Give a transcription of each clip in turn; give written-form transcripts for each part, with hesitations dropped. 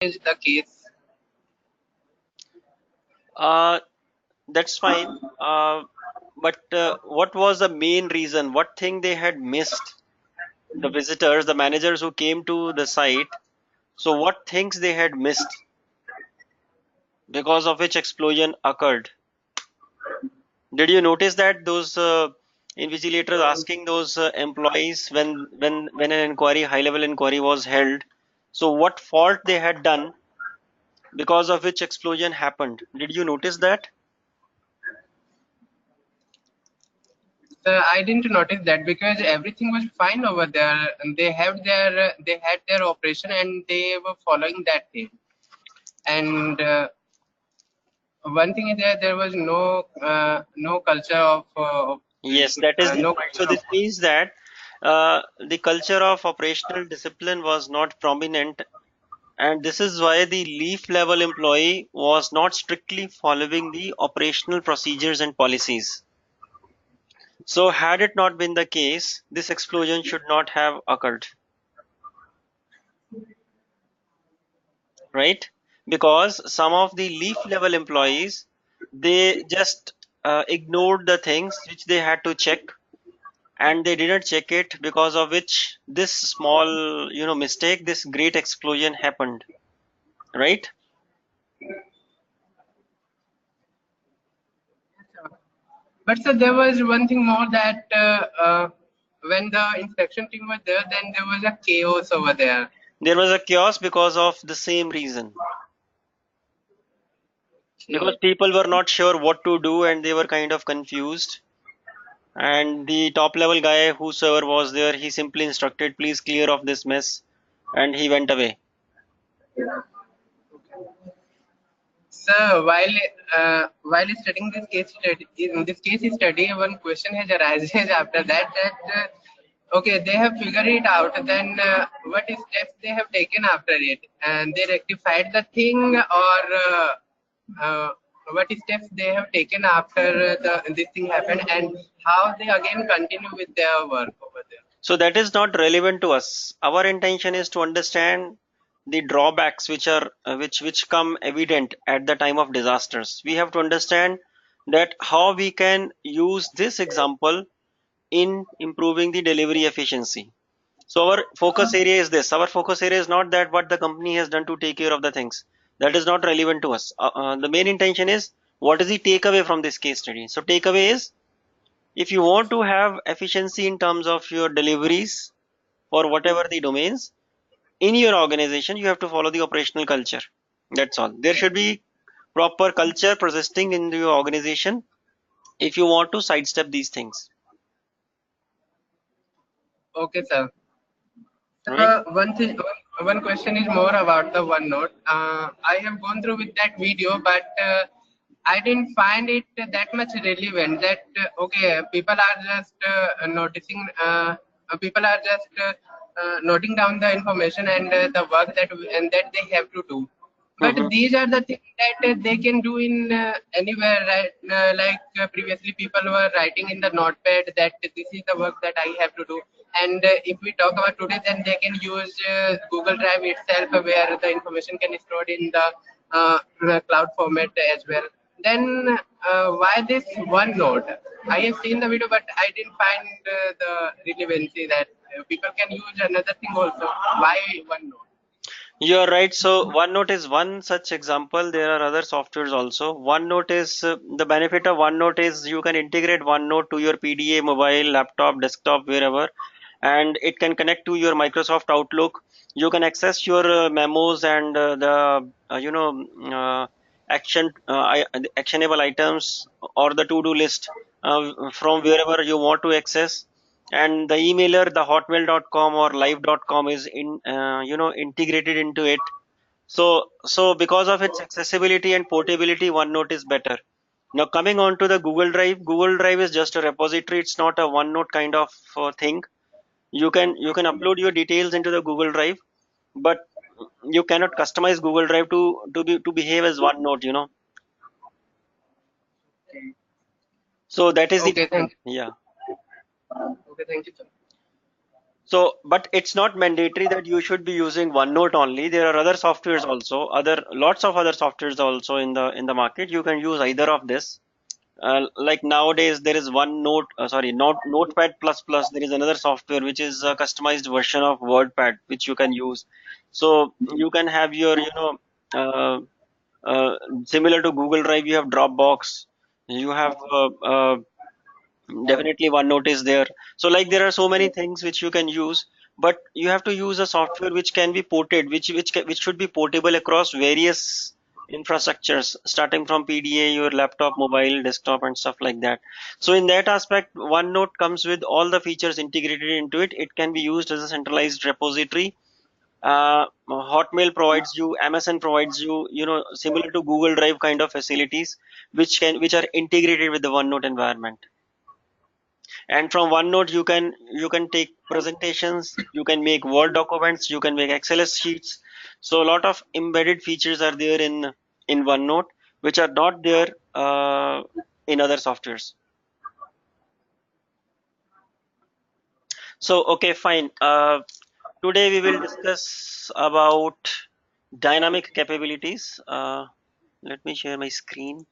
is the case. That's fine. But what was the main reason? What thing they had missed? The visitors, the managers who came to the site. So what things they had missed because of which explosion occurred? Did you notice that those invigilators asking those employees when an inquiry, high level inquiry was held? So what fault they had done because of which explosion happened? Did you notice that? So I didn't notice that because everything was fine over there. And they had their operation and they were following that thing. And one thing is that there was no culture of Yes, that is the no point. So culture of this means that the culture of operational discipline was not prominent, and this is why the leaf level employee was not strictly following the operational procedures and policies. So had it not been the case, this explosion should not have occurred, right? Because some of the leaf level employees, they just ignored the things which they had to check, and they didn't check it, because of which this small mistake, this great explosion happened, right? But so there was one thing more that when the inspection team was there, then there was a chaos over there. There was a chaos because of the same reason, because Okay. people were not sure what to do and they were kind of confused, and the top level guy, whosoever was there, he simply instructed, please clear off this mess, and he went away. So while studying this case study, one question has arises after that okay, they have figured it out. Then what steps they have taken after it, and they rectified the thing, or uh, what steps they have taken after this thing happened, and how they again continue with their work over there. So that is not relevant to us. Our intention is to understand the drawbacks which are which come evident at the time of disasters. We have to understand that how we can use this example in improving the delivery efficiency. So our focus area is this. Our focus area is not that what the company has done to take care of the things. That is not relevant to us. The main intention is what is the takeaway from this case study. So takeaway is, if you want to have efficiency in terms of your deliveries for whatever the domains in your organization, you have to follow the operational culture. That's all. There should be proper culture persisting in your organization if you want to sidestep these things, Okay, sir. right? One question is more about the OneNote. I have gone through with that video, but I didn't find it that much relevant. That okay, people are just noticing. People are just noting down the information and the work that they have to do. But Hmm. these are the things that they can do in anywhere, right? Like previously, people were writing in the notepad that this is the work that I have to do. And if we talk about today, then they can use Google Drive itself, where the information can be stored in the cloud format as well. Then why this OneNote? I have seen the video, but I didn't find the relevancy that people can use another thing also. Why OneNote? You are right. So OneNote is one such example. There are other softwares also. OneNote is the benefit of OneNote is you can integrate OneNote to your PDA, mobile, laptop, desktop, wherever, and it can connect to your Microsoft Outlook. You can access your memos and the action actionable items or the to-do list from wherever you want to access. And the emailer, the hotmail.com or live.com is integrated into it. So because of its accessibility and portability, OneNote is better. Now coming on to the Google Drive is just a repository. It's not a OneNote kind of thing. You can upload your details into the Google Drive, but you cannot customize Google Drive to behave as OneNote. So that is the Okay, difference. thank Yeah. you. Okay, thank you, sir. So, but it's not mandatory that you should be using OneNote only. There are other softwares also, other lots of other softwares also in the market. You can use either of this. Like nowadays, there is OneNote, sorry, not Notepad plus plus. There is another software which is a customized version of WordPad which you can use. So you can have your, uh, similar to Google Drive, you have Dropbox, you have definitely OneNote is there. So like there are so many things which you can use, but you have to use a software which can be ported, which should be portable across various infrastructures, starting from PDA, your laptop, mobile, desktop, and stuff like that. So in that aspect, OneNote comes with all the features integrated into it. It can be used as a centralized repository. Hotmail provides you, MSN provides you, similar to Google Drive kind of facilities, which are integrated with the OneNote environment. And from OneNote, you can take presentations, you can make Word documents, you can make Excel sheets. So a lot of embedded features are there in OneNote, which are not there in other softwares. So okay, fine. Today we will discuss about dynamic capabilities. Let me share my screen.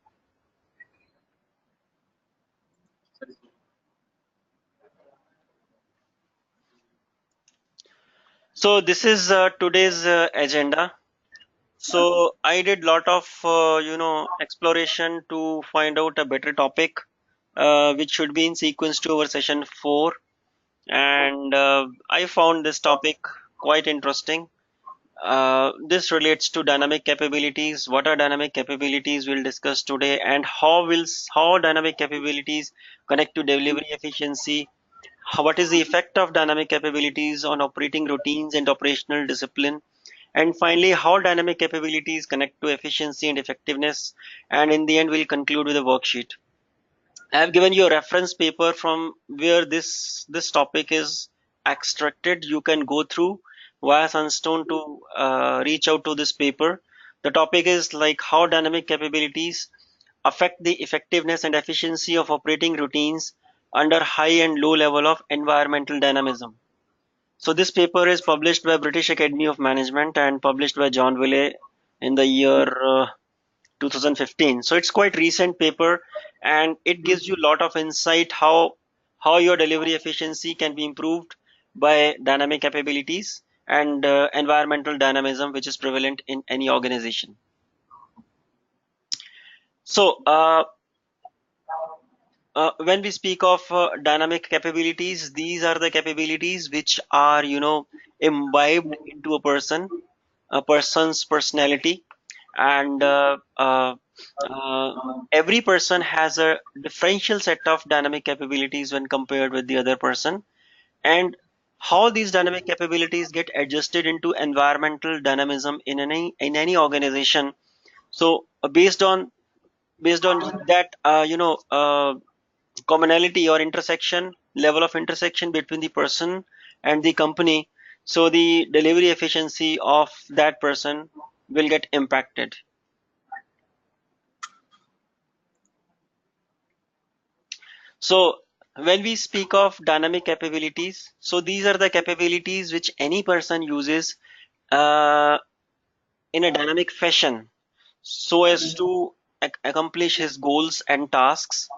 So this is today's agenda. So I did lot of exploration to find out a better topic, which should be in sequence to our session 4, and I found this topic quite interesting. This relates to dynamic capabilities. What are dynamic capabilities? We'll discuss today, and how dynamic capabilities connect to delivery efficiency. What is the effect of dynamic capabilities on operating routines and operational discipline? And finally, how dynamic capabilities connect to efficiency and effectiveness. And in the end, we'll conclude with a worksheet. I have given you a reference paper from where this topic is extracted. You can go through via Sunstone to reach out to this paper. The topic is like how dynamic capabilities affect the effectiveness and efficiency of operating routines under high and low level of environmental dynamism. So this paper is published by British Academy of Management and published by John Willey in the year 2015. So it's quite recent paper, and it gives you a lot of insight how your delivery efficiency can be improved by dynamic capabilities and environmental dynamism, which is prevalent in any organization. So when we speak of dynamic capabilities, these are the capabilities which are, imbibed into a person's personality, and every person has a differential set of dynamic capabilities when compared with the other person, and how these dynamic capabilities get adjusted into environmental dynamism in any organization. So based on that, commonality or intersection level of intersection between the person and the company, so the delivery efficiency of that person will get impacted. So when we speak of dynamic capabilities, so these are the capabilities which any person uses uh, in a dynamic fashion so as to accomplish his goals and tasks.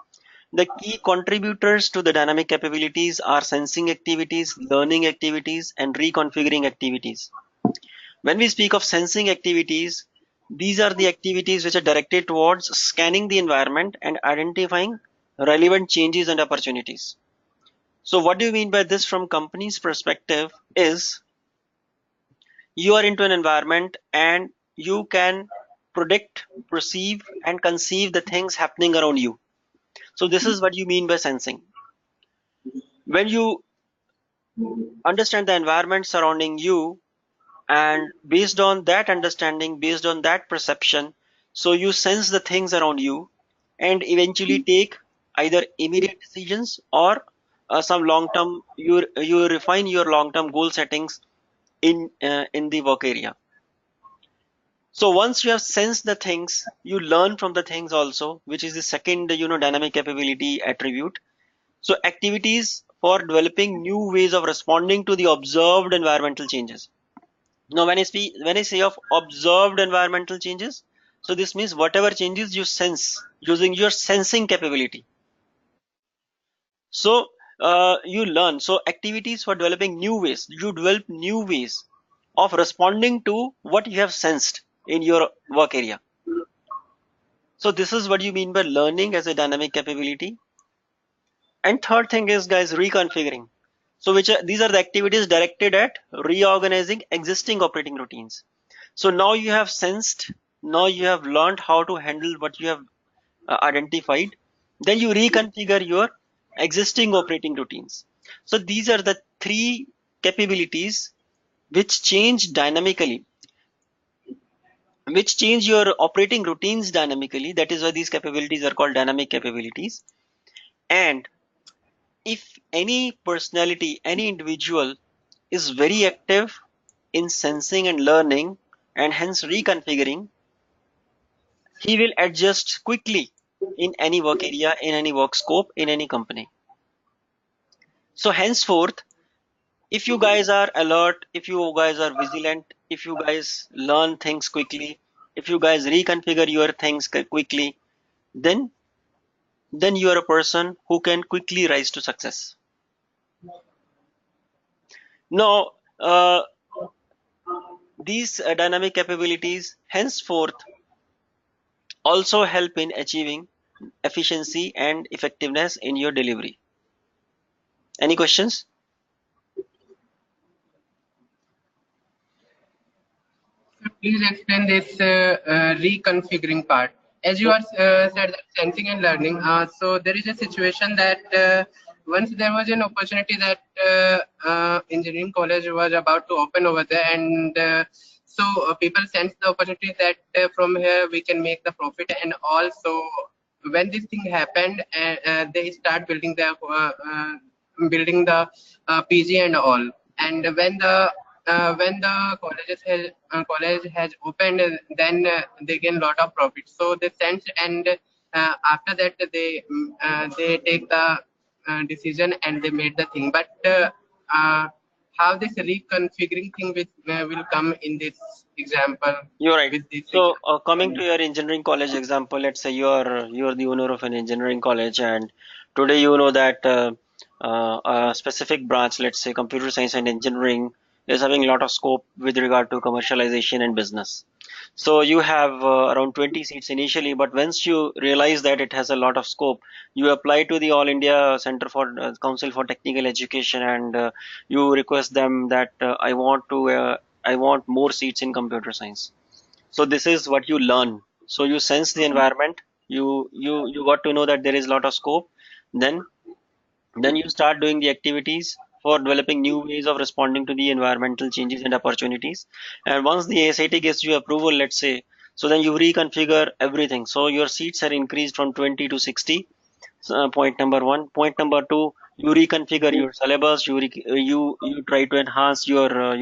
The key contributors to the dynamic capabilities are sensing activities, learning activities, and reconfiguring activities. When we speak of sensing activities, these are the activities which are directed towards scanning the environment and identifying relevant changes and opportunities. So what do you mean by this from company's perspective is you are into an environment and you can predict, perceive, and conceive the things happening around you. So this is what you mean by sensing. When you understand the environment surrounding you, and based on that understanding, based on that perception, so you sense the things around you and eventually take either immediate decisions or some long term, you refine your long term goal settings in the work area. So once you have sensed the things, you learn from the things also, which is the second dynamic capability attribute. So activities for developing new ways of responding to the observed environmental changes. Now, when I say of observed environmental changes, so this means whatever changes you sense using your sensing capability. So you learn. So activities for developing new ways. You develop new ways of responding to what you have sensed in your work area. So this is what you mean by learning as a dynamic capability. And third thing is, guys, reconfiguring. So these are the activities directed at reorganizing existing operating routines. So now you have sensed, now you have learned how to handle what you have identified. Then you reconfigure your existing operating routines. So these are the three capabilities which change dynamically, which change your operating routines dynamically. That is why these capabilities are called dynamic capabilities. And if any personality, any individual is very active in sensing and learning and hence reconfiguring, he will adjust quickly in any work area, in any work scope, in any company. So henceforth, if you guys are alert, if you guys are vigilant, if you guys learn things quickly, if you guys reconfigure your things quickly, then you are a person who can quickly rise to success. Now, these dynamic capabilities henceforth also help in achieving efficiency and effectiveness in your delivery. Any questions? Please explain this reconfiguring part. As you are said that sensing and learning, so there is a situation that once there was an opportunity that engineering college was about to open over there, and so people sense the opportunity that from here we can make the profit, and also when this thing happened, they start building the PG and all, and when the college has opened, then they gain lot of profit. So they sense, and after that they take the decision and they made the thing. But how this reconfiguring thing will come in this example? You're right. With this So example, coming to your engineering college example, let's say you're the owner of an engineering college, and today you know that a specific branch, let's say computer science and engineering, is having a lot of scope with regard to commercialization and business. So you have around 20 seats initially, but once you realize that it has a lot of scope, you apply to the All India Center for Council for Technical Education, and you request them that I want more seats in computer science. So this is what you learn. So you sense the environment, you got to know that there is a lot of scope. Then then you start doing the activities for developing new ways of responding to the environmental changes and opportunities. And once the ASIT gives you approval, let's say, so then you reconfigure everything. So your seats are increased from 20 to 60. Point number one. Point number two, you reconfigure your syllabus. You try to enhance your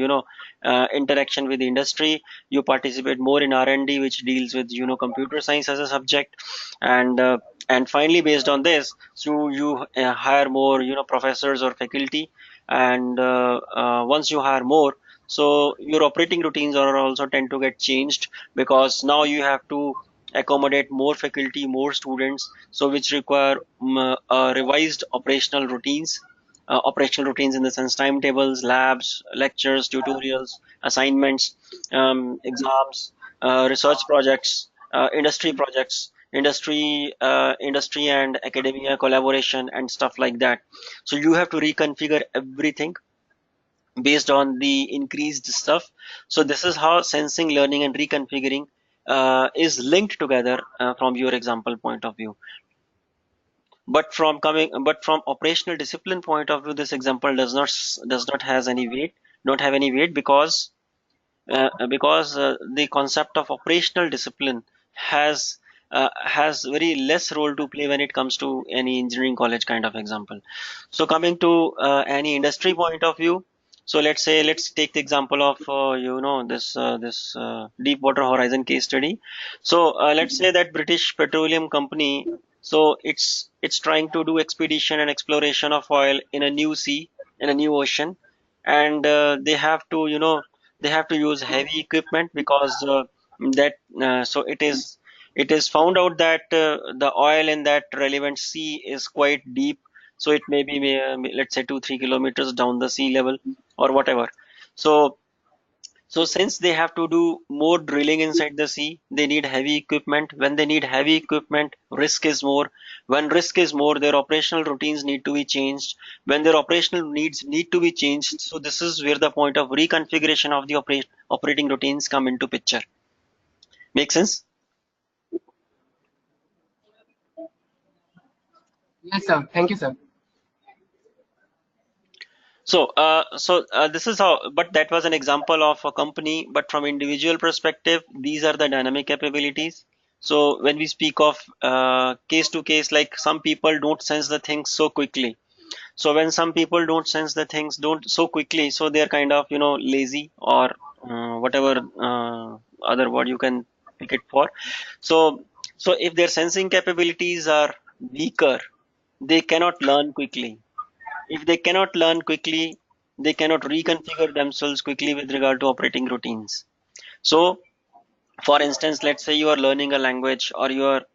interaction with the industry. You participate more in R&D, which deals with computer science as a subject, and finally, based on this, so you hire more professors or faculty, and once you hire more, so your operating routines are also tend to get changed, because now you have to accommodate more faculty, more students, so which require revised operational routines in the sense timetables, labs, lectures, tutorials, assignments, exams, research projects, industry projects, industry and academia collaboration and stuff like that. So you have to reconfigure everything based on the increased stuff. So this is how sensing, learning, and reconfiguring is linked together from your example point of view. But from operational discipline point of view, this example does not has any weight, don't have any weight, because the concept of operational discipline has very less role to play when it comes to any engineering college kind of example. So coming to any industry point of view, so let's take the example of this Deepwater Horizon case study. So let's say that British Petroleum Company So it's trying to do expedition and exploration of oil in a new sea, in a new ocean, and they have to, they have to use heavy equipment because that so it is found out that the oil in that relevant sea is quite deep. So it may be, let's say, 2-3 kilometers down the sea level or whatever. So since they have to do more drilling inside the sea, they need heavy equipment. When they need heavy equipment, risk is more. When risk is more, their operational routines need to be changed. When their operational needs need to be changed, so this is where the point of reconfiguration of the operating routines come into picture. Make sense? Yes, sir. Thank you, sir. So this is how, but that was an example of a company, but from individual perspective, these are the dynamic capabilities. So when we speak of case to case, like some people don't sense the things so quickly. So when some people don't sense the things don't so quickly, so they're kind of, lazy or whatever other word you can pick it for. So, if their sensing capabilities are weaker, they cannot learn quickly. If they cannot learn quickly, they cannot reconfigure themselves quickly with regard to operating routines. So, for instance, let's say you are learning a language, or you are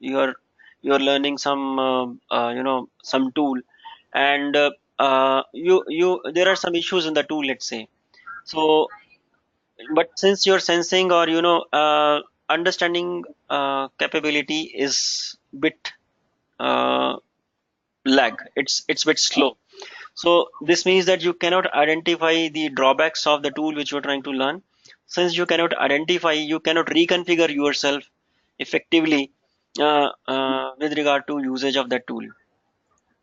learning some some tool, and you there are some issues in the tool, let's say. So, but since your sensing or understanding capability is bit uh, lag, it's bit slow. So this means that you cannot identify the drawbacks of the tool which you're trying to learn. Since you cannot identify, you cannot reconfigure yourself effectively with regard to usage of that tool.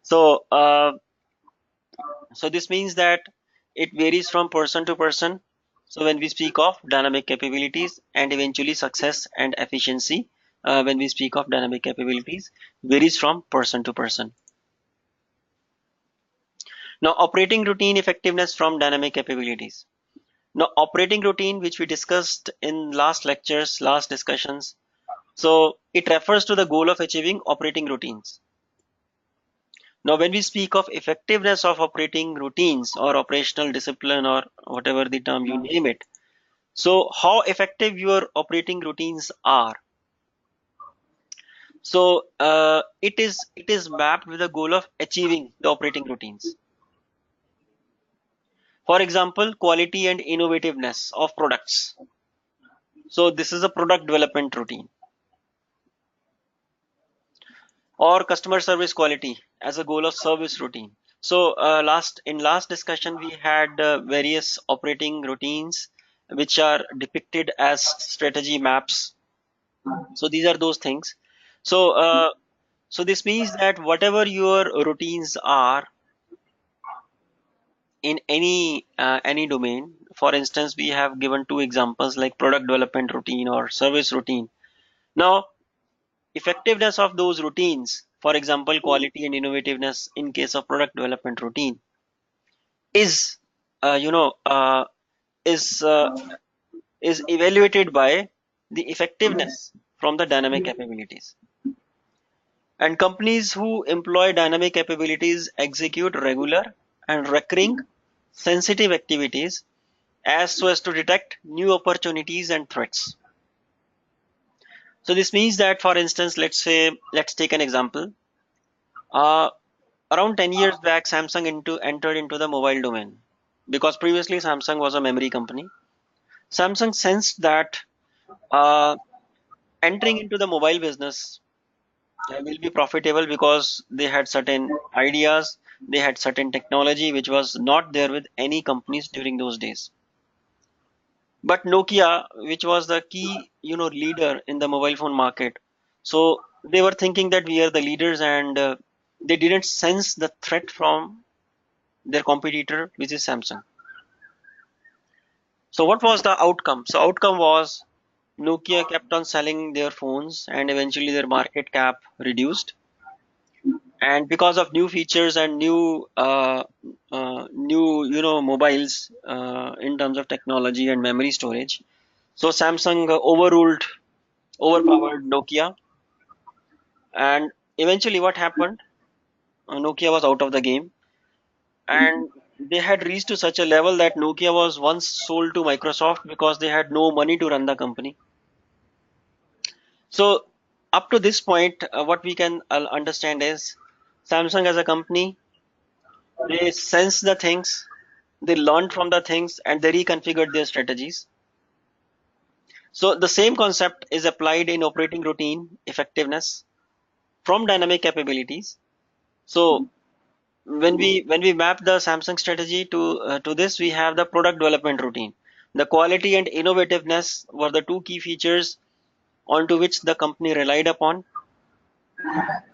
So, this means that it varies from person to person. So when we speak of dynamic capabilities, and eventually success and efficiency, when we speak of dynamic capabilities, varies from person to person. Now, operating routine effectiveness from dynamic capabilities. Now, operating routine, which we discussed in last lectures, last discussions, so it refers to the goal of achieving operating routines. Now, when we speak of effectiveness of operating routines or operational discipline or whatever the term you name it, so how effective your operating routines are. So it is mapped with the goal of achieving the operating routines. For example, quality and innovativeness of products. So this is a product development routine. Or customer service quality as a goal of service routine. So last discussion we had various operating routines which are depicted as strategy maps. So these are those things. So this means that whatever your routines are in any domain. For instance, we have given two examples like product development routine or service routine. Now, effectiveness of those routines, for example, quality and innovativeness in case of product development routine, is uh, you know uh, is uh, is evaluated by the effectiveness from the dynamic capabilities. And companies who employ dynamic capabilities execute regular and recurring sensitive activities as so as to detect new opportunities and threats. So this means that, for instance, let's take an example. Uh, Around 10 years back, Samsung entered into the mobile domain because previously Samsung was a memory company. Samsung sensed that uh, entering into the mobile business will be profitable because they had certain ideas, they had certain technology which was not there with any companies during those days. But Nokia, which was the key, leader in the mobile phone market, so they were thinking that we are the leaders, and they didn't sense the threat from their competitor, which is Samsung. So what was the outcome? So outcome was Nokia kept on selling their phones, and eventually their market cap reduced. And because of new features and new mobiles in terms of technology and memory storage, so Samsung overpowered Nokia, and eventually what happened? Nokia was out of the game, and they had reached to such a level that Nokia was once sold to Microsoft because they had no money to run the company. So up to this point, what we can understand is Samsung as a company, they sense the things, they learned from the things, and they reconfigured their strategies. So the same concept is applied in operating routine effectiveness from dynamic capabilities. So when we map the Samsung strategy to this, we have the product development routine. The quality and innovativeness were the two key features onto which the company relied upon.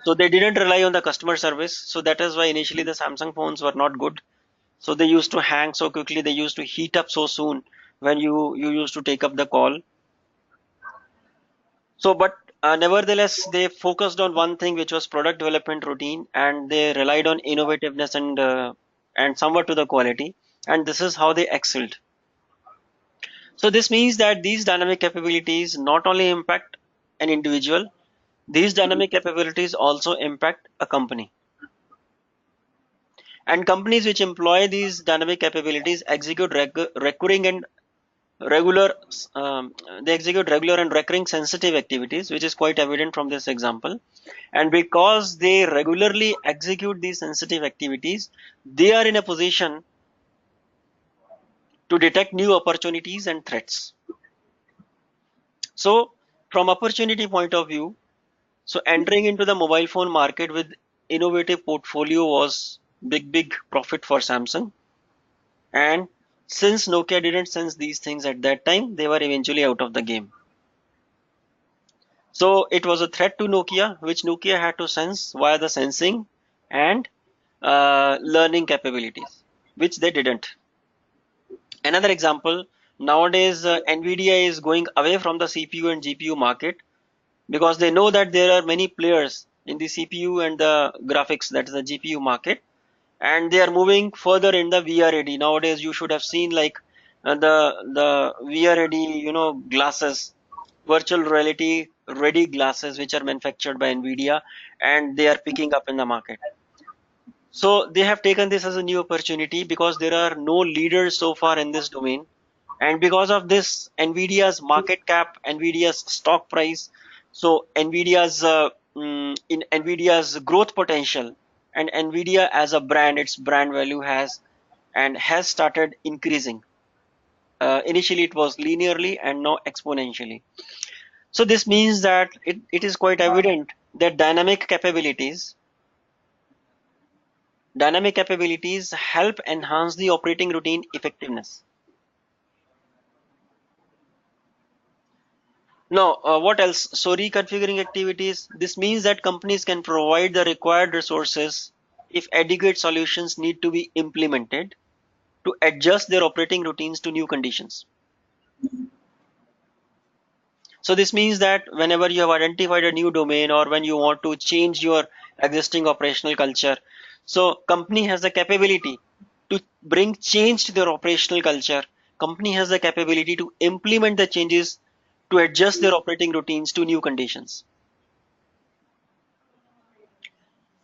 So they didn't rely on the customer service. So that is why initially the Samsung phones were not good. So they used to hang so quickly, they used to heat up so soon when you used to take up the call. So, but nevertheless, they focused on one thing, which was product development routine, and they relied on innovativeness and somewhat to the quality. And this is how they excelled. So this means that these dynamic capabilities not only impact an individual, these dynamic capabilities also impact a company. And companies which employ these dynamic capabilities execute recurring and regular they execute regular and recurring sensitive activities, which is quite evident from this example. And because they regularly execute these sensitive activities, they are in a position to detect new opportunities and threats. So from opportunity point of view, so entering into the mobile phone market with innovative portfolio was big profit for Samsung. And since Nokia didn't sense these things at that time, they were eventually out of the game. So it was a threat to Nokia, which Nokia had to sense via the sensing and learning capabilities, which they didn't. Another example, nowadays Nvidia is going away from the CPU and GPU market because they know that there are many players in the CPU and the graphics, that is the GPU market, and they are moving further in the VR-ready. Nowadays, you should have seen like the VR-ready, glasses, virtual reality ready glasses, which are manufactured by Nvidia, and they are picking up in the market. So they have taken this as a new opportunity because there are no leaders so far in this domain, and because of this, Nvidia's market cap, Nvidia's stock price, so Nvidia's growth potential, and Nvidia as a brand, its brand value has started increasing. Initially, it was linearly and now exponentially. So this means that it is quite evident that dynamic capabilities help enhance the operating routine effectiveness. Now, what else? So reconfiguring activities. This means that companies can provide the required resources if adequate solutions need to be implemented to adjust their operating routines to new conditions. So this means that whenever you have identified a new domain or when you want to change your existing operational culture, so company has the capability to bring change to their operational culture. Company has the capability to implement the changes to adjust their operating routines to new conditions.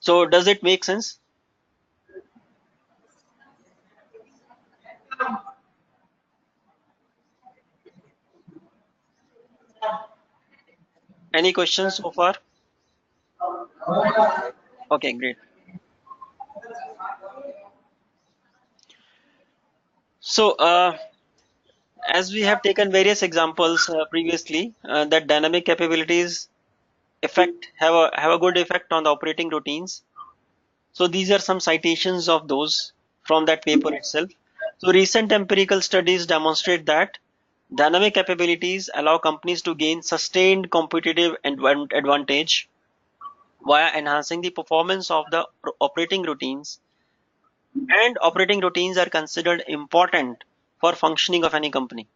So does it make sense? Any questions so far? Okay, great. So as we have taken various examples previously, that dynamic capabilities have a good effect on the operating routines. So these are some citations of those from that paper itself. So recent empirical studies demonstrate that dynamic capabilities allow companies to gain sustained competitive advantage via enhancing the performance of the operating routines, and operating routines are considered important for functioning of any company.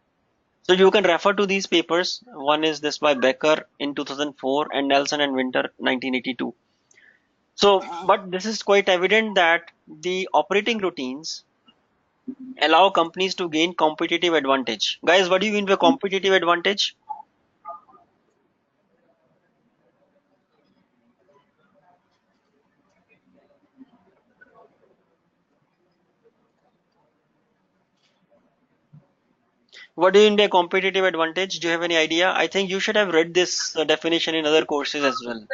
So you can refer to these papers. One is this by Becker in 2004 and Nelson and Winter 1982. So, but this is quite evident that the operating routines allow companies to gain competitive advantage. Guys, what do you mean by competitive advantage? What do you mean by competitive advantage? Do you have any idea? I think you should have read this definition in other courses as well.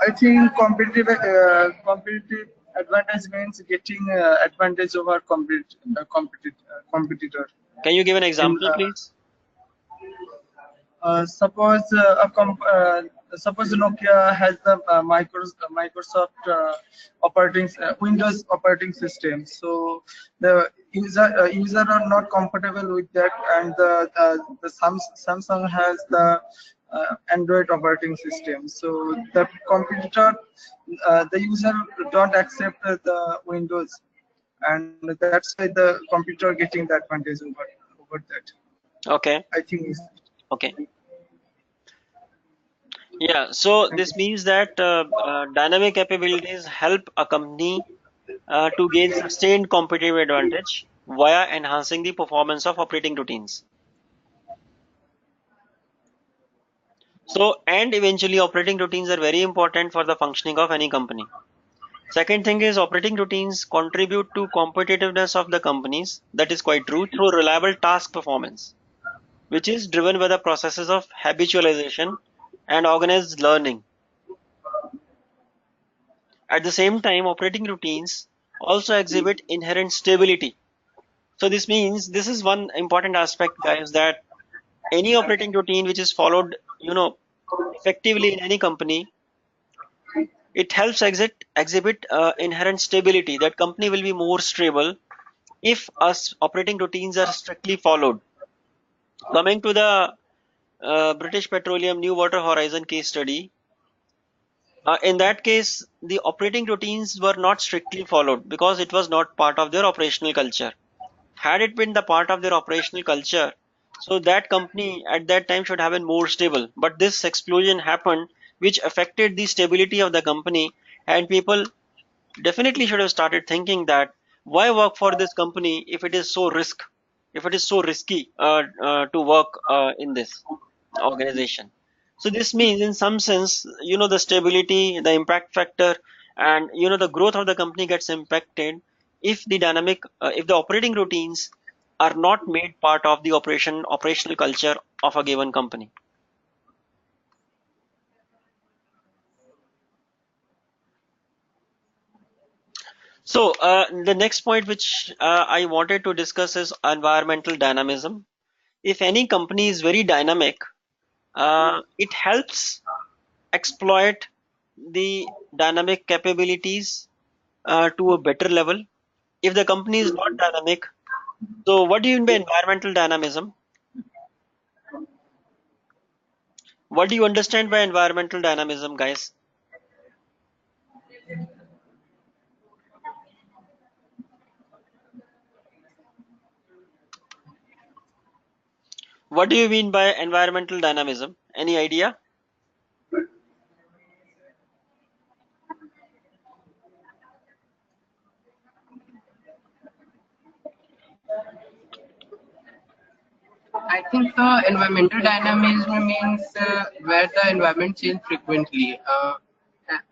I think competitive advantage means getting advantage over competitor. Can you give an In example, please? suppose suppose Nokia has the Microsoft operating Windows operating system. So the user are not comfortable with that, and the Samsung has the Android operating system. So the competitor, the user don't accept the Windows, and that's why the computer getting the advantage over that. Okay. I think is. Okay. Yeah. So Thank this you. means that dynamic capabilities help a company to gain sustained competitive advantage via enhancing the performance of operating routines. So, and eventually operating routines are very important for the functioning of any company. Second thing is operating routines contribute to competitiveness of the companies. That is quite true through reliable task performance, which is driven by the processes of habitualization and organized learning. At the same time, operating routines also exhibit inherent stability. So this means this is one important aspect, guys, that any operating routine which is followed, effectively in any company, it helps exhibit inherent stability. That company will be more stable if us operating routines are strictly followed. Coming to the British Petroleum New Water Horizon case study, in that case, the operating routines were not strictly followed because it was not part of their operational culture. Had it been the part of their operational culture, so that company at that time should have been more stable. But this explosion happened, which affected the stability of the company, and people definitely should have started thinking that why work for this company if it is so risky to work in this organization. So this means in some sense, the stability, the impact factor, and the growth of the company gets impacted if if the operating routines are not made part of the operational culture of a given company. So the next point which I wanted to discuss is environmental dynamism. If any company is very dynamic, it helps exploit the dynamic capabilities to a better level. If the company is not dynamic, so what do you mean by environmental dynamism? What do you understand by environmental dynamism, guys? What do you mean by environmental dynamism? Any idea? I think the environmental dynamism means where the environment change frequently,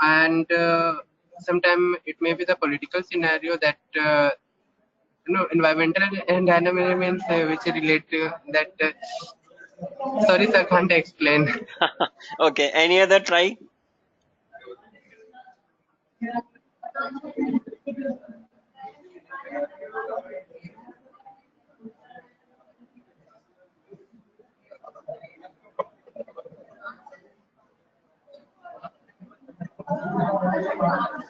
and sometimes it may be the political scenario that environmental and dynamism means which relate to that. Sorry, sir, can't explain. Okay, any other try?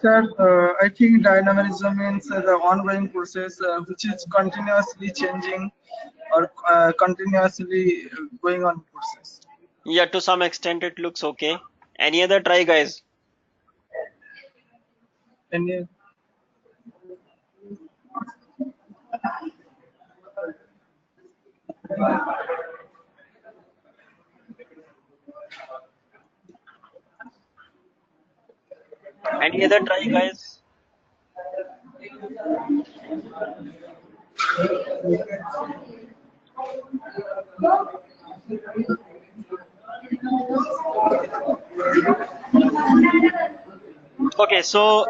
Sir, I think dynamism means the ongoing process which is continuously changing or continuously going on process. Yeah, to some extent it looks okay. Any other try, guys? And Any other try, guys? Okay, so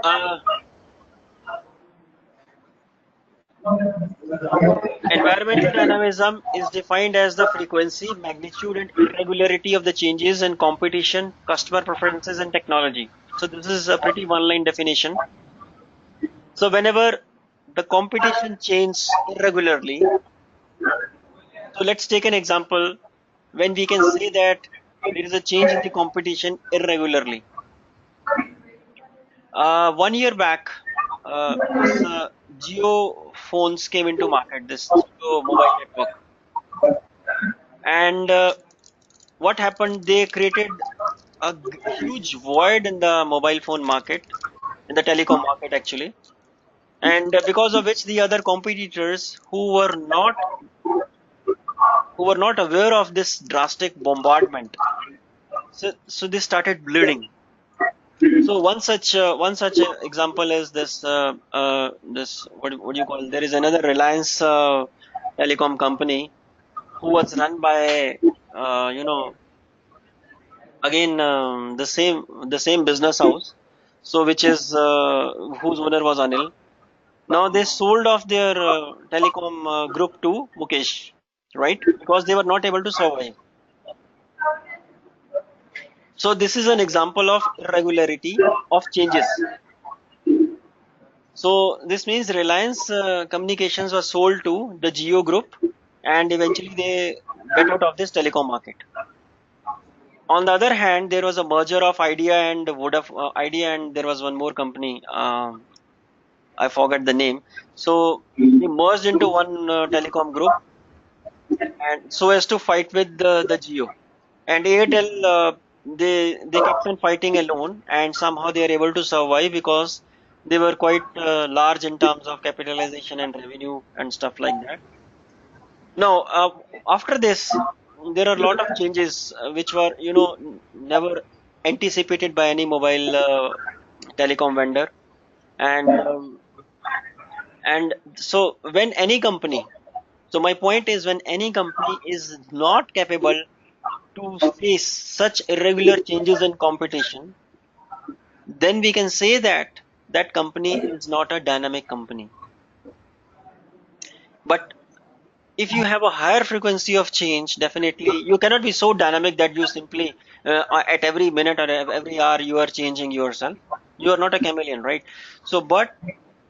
environmental Environmental dynamism is defined as the frequency, magnitude, and irregularity of the changes in competition, customer preferences, and technology. So this is a pretty one-line definition. So whenever the competition changes irregularly, so let's take an example when we can say that there is a change in the competition irregularly. 1 year back, this Geo phones came into market, this Geo mobile network. And what happened? They created a huge void in the mobile phone market, in the telecom market actually. And because of which the other competitors who were not aware of this drastic bombardment, so they started bleeding. So one such example is this what do you call? There is another Reliance telecom company who was run by you know again the same business house. So which is whose owner was Anil. Now they sold off their telecom group to Mukesh, right? Because they were not able to survive. So this is an example of irregularity of changes. So this means Reliance Communications was sold to the Geo Group, and eventually they get out of this telecom market. On the other hand, there was a merger of Idea and Vodafone, Idea, and there was one more company. I forgot the name. So they merged into one telecom group, and so as to fight with the Geo. And Airtel, they kept on fighting alone, and somehow they are able to survive because they were quite large in terms of capitalization and revenue and stuff like that. Now, after this, there are a lot of changes which were, never anticipated by any mobile telecom vendor, and so when any company, so my point is when any company is not capable to face such irregular changes in competition, then we can say that that company is not a dynamic company. But if you have a higher frequency of change, definitely you cannot be so dynamic that you simply at every minute or every hour you are changing yourself. You are not a chameleon, right? So, but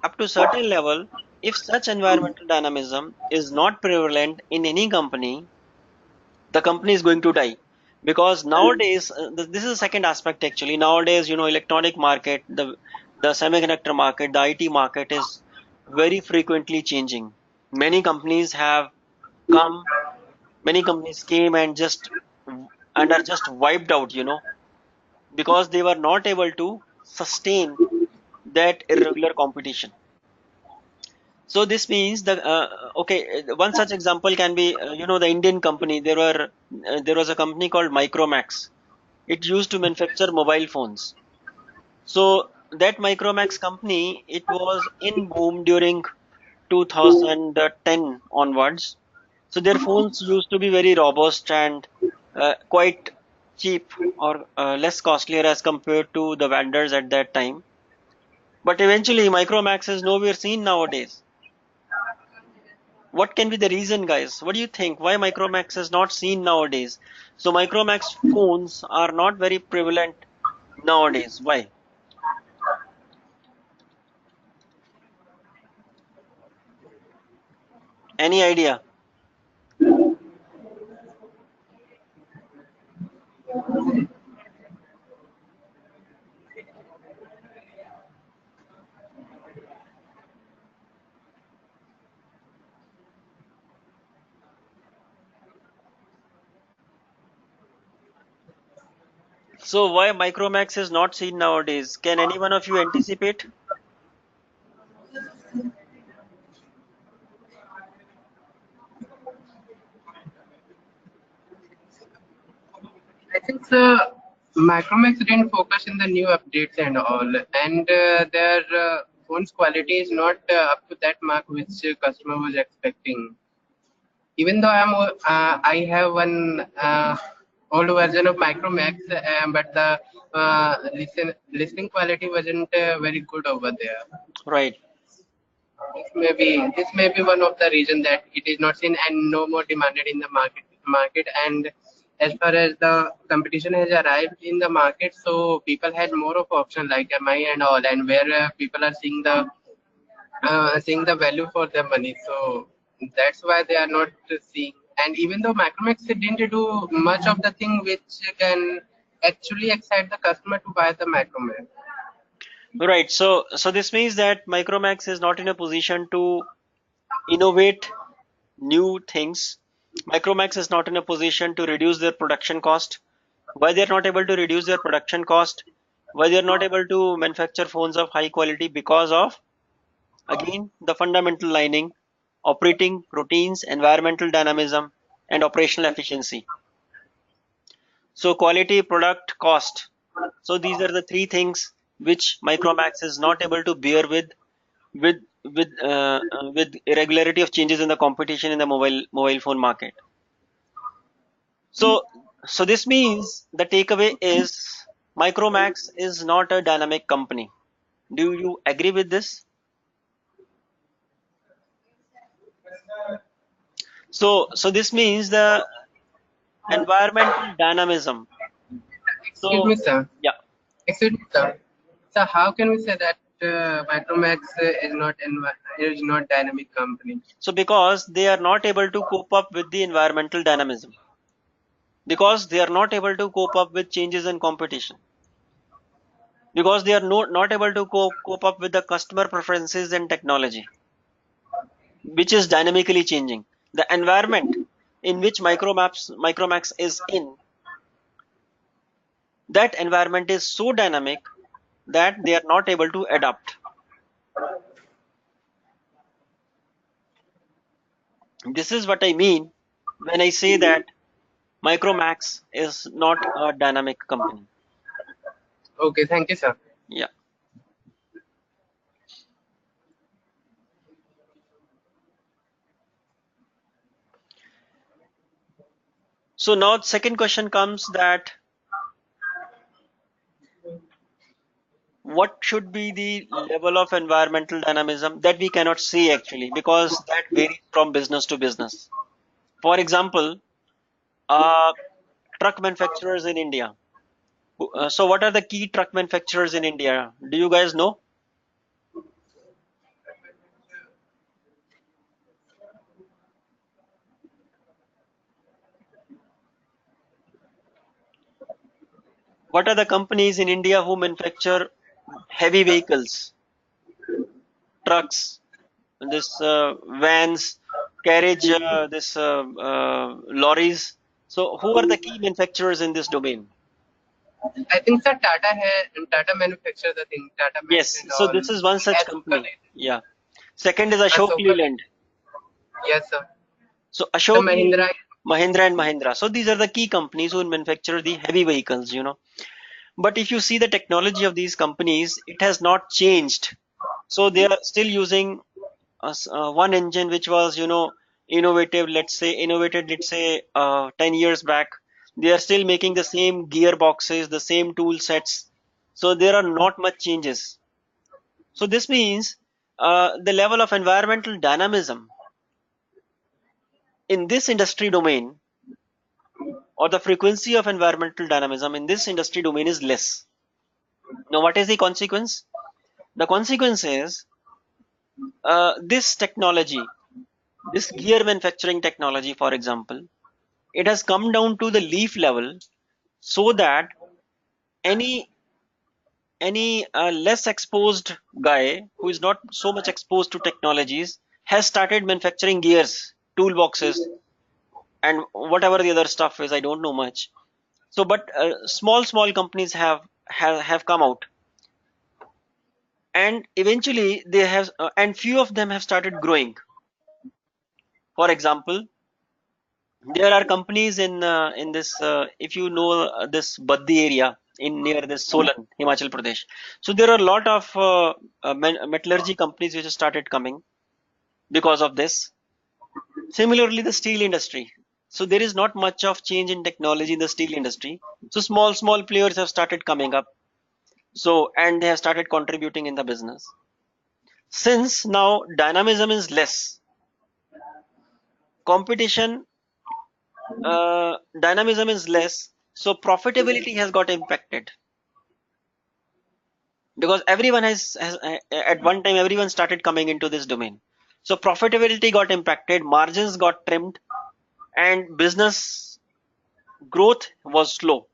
up to certain level, if such environmental dynamism is not prevalent in any company, the company is going to die. Because nowadays, this is the second aspect actually. Nowadays, electronic market, the semiconductor market, the IT market is very frequently changing. Many companies have come, many companies came and are just wiped out, because they were not able to sustain that irregular competition. So this means that one such example can be the Indian company. There was a company called Micromax. It used to manufacture mobile phones. So that Micromax company, it was in boom during 2010 onwards. So their phones used to be very robust and quite cheap or less costlier as compared to the vendors at that time. But eventually, Micromax is nowhere seen nowadays. What can be the reason, guys? What do you think? Why Micromax is not seen nowadays? So Micromax phones are not very prevalent nowadays. Why? Any idea? So why Micromax is not seen nowadays? Can any one of you anticipate? I think Micromax didn't focus in the new updates and all, and their phone's quality is not up to that mark which customer was expecting. Even though I have one old version of Micromax, but the listening quality wasn't very good over there. Right. This may be one of the reason that it is not seen and no more demanded in the market. And as far as the competition has arrived in the market, so people had more of option like MI and all, and where people are seeing the value for their money. So that's why they are not seeing. And even though Micromax didn't do much of the thing which can actually excite the customer to buy the Micromax. Right. So this means that Micromax is not in a position to innovate new things. Micromax is not in a position to reduce their production cost. Why they are not able to reduce their production cost? Why they are not able to manufacture phones of high quality? Because of, again, the fundamental lining, operating routines, environmental dynamism, and operational efficiency. So quality, product, cost. So these are the three things which Micromax is not able to bear with with irregularity of changes in the competition in the mobile phone market. So this means the takeaway is Micromax is not a dynamic company. Do you agree with this? So this means the environmental dynamism. Excuse So me, sir. yeah. Excuse me, sir. So how can we say that Micromax is not dynamic company? So because they are not able to cope up with the environmental dynamism, because they are not able to cope up with changes in competition, because they are not able to cope up with the customer preferences and technology, which is dynamically changing. The environment in which Micromax is in, that environment is so dynamic that they are not able to adapt. This is what I mean when I say that Micromax is not a dynamic company. Okay, thank you, sir. Yeah. So now the second question comes that what should be the level of environmental dynamism that we cannot see actually, because that varies from business to business. For example, uh, truck manufacturers in India. So what are the key truck manufacturers in India? Do you guys know? What are the companies in India who manufacture heavy vehicles, trucks, this vans, carriage, this lorries? So who are the key manufacturers in this domain? I think sir Tata manufactures the thing, Tata Max Yes, and so all. this is one such Asoka company. Yeah. Second is Ashok Asoka, Leland. yes sir. So The Ashok Leland, Mahindra, Mahindra and Mahindra. So these are the key companies who manufacture the heavy vehicles. But if you see the technology of these companies, it has not changed. So they are still using one engine which was, innovative, innovated, let's say, 10 years back. They are still making the same gearboxes, the same tool sets. So there are not much changes. So this means the level of environmental dynamism in this industry domain, or the frequency of environmental dynamism in this industry domain, is less. Now, what is the consequence? The consequence is this technology, this gear manufacturing technology, for example, it has come down to the leaf level so that any less exposed guy who is not so much exposed to technologies has started manufacturing gears, toolboxes, and whatever the other stuff is. I don't know much. So, but small companies have come out, and eventually they have, and few of them have started growing. For example, there are companies in this, if you know this Baddi area in near this Solan, Himachal Pradesh. So there are a lot of metallurgy companies which have started coming because of this. Similarly, the steel industry. So there is not much of change in technology in the steel industry. So small players have started coming up. So and they have started contributing in the business. Since now dynamism is less, competition, dynamism is less, so profitability has got impacted, because everyone has at one time everyone started coming into this domain. So profitability got impacted, margins got trimmed, and business growth was slow.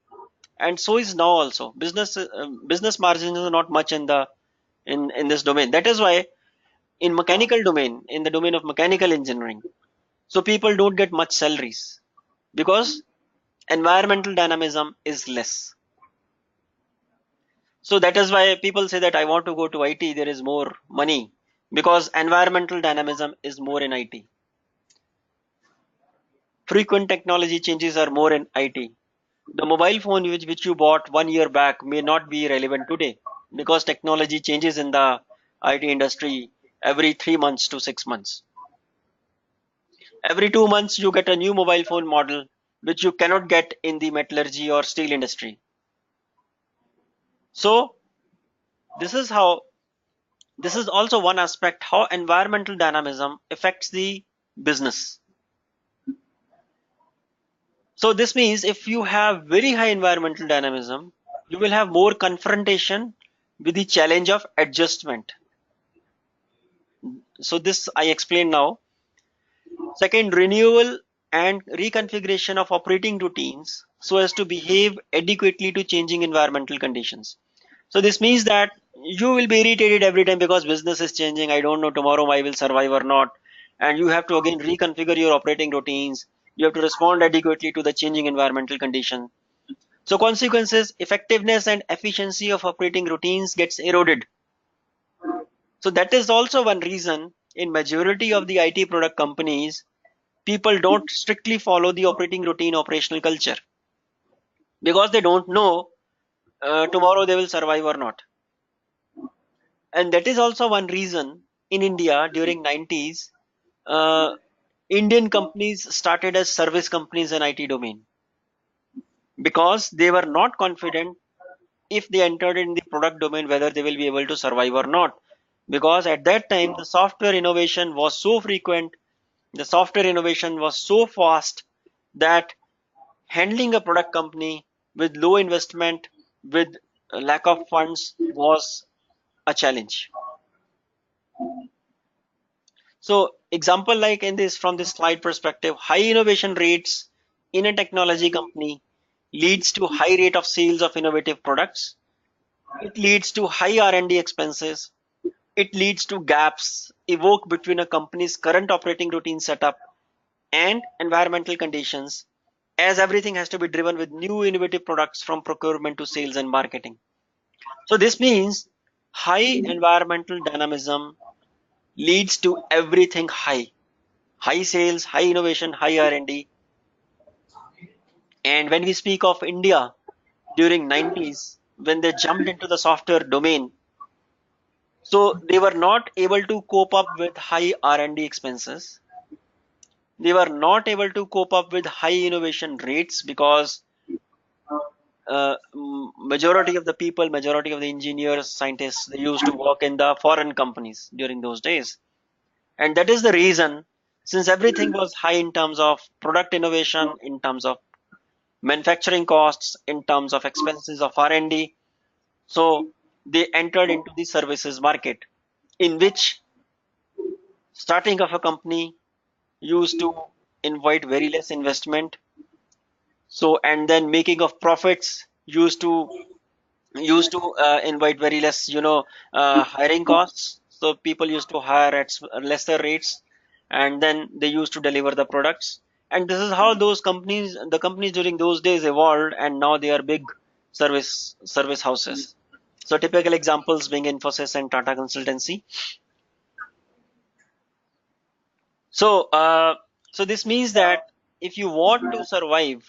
And so is now also. Business margins are not much in this domain. That is why in mechanical domain, in the domain of mechanical engineering, so people don't get much salaries because environmental dynamism is less. So that is why people say that I want to go to IT, there is more money, because environmental dynamism is more in IT. Frequent technology changes are more in IT. The mobile phone which you bought 1 year back may not be relevant today, because technology changes in the IT industry every 3 months to 6 months. Every 2 months you get a new mobile phone model which you cannot get in the metallurgy or steel industry. So this is how, this is also one aspect how environmental dynamism affects the business. So this means if you have very high environmental dynamism, you will have more confrontation with the challenge of adjustment. So this I explained now. Second, renewal and reconfiguration of operating routines so as to behave adequately to changing environmental conditions. So this means that you will be irritated every time because business is changing. I don't know tomorrow I will survive or not. And you have to again reconfigure your operating routines. You have to respond adequately to the changing environmental condition. So consequences, effectiveness and efficiency of operating routines gets eroded. So that is also one reason in majority of the IT product companies, people don't strictly follow the operating routine operational culture, because they don't know tomorrow they will survive or not. And that is also one reason in India during 90s, uh, Indian companies started as service companies in IT domain, because they were not confident if they entered in the product domain whether they will be able to survive or not, because at that time the software innovation was so frequent, the software innovation was so fast, that handling a product company with low investment, with a lack of funds, was a challenge. So example like in this, from this slide perspective, high innovation rates in a technology company leads to high rate of sales of innovative products. It leads to high R&D expenses. It leads to gaps evoked between a company's current operating routine setup and environmental conditions, as everything has to be driven with new innovative products from procurement to sales and marketing. So this means high environmental dynamism leads to everything high. High sales, high innovation, high R&D. And when we speak of India during 90s, when they jumped into the software domain, so they were not able to cope up with high R&D expenses. They were not able to cope up with high innovation rates, because majority of the people, majority of the engineers, scientists, they used to work in the foreign companies during those days. And that is the reason, since everything was high in terms of product innovation, in terms of manufacturing costs, in terms of expenses of R&D, so they entered into the services market, in which starting of a company used to invite very less investment. So, and then making of profits used to invite very less, hiring costs. So people used to hire at lesser rates, and then they used to deliver the products. And this is how the companies during those days evolved, and now they are big service houses. So typical examples being Infosys and Tata Consultancy. So so this means that if you want to survive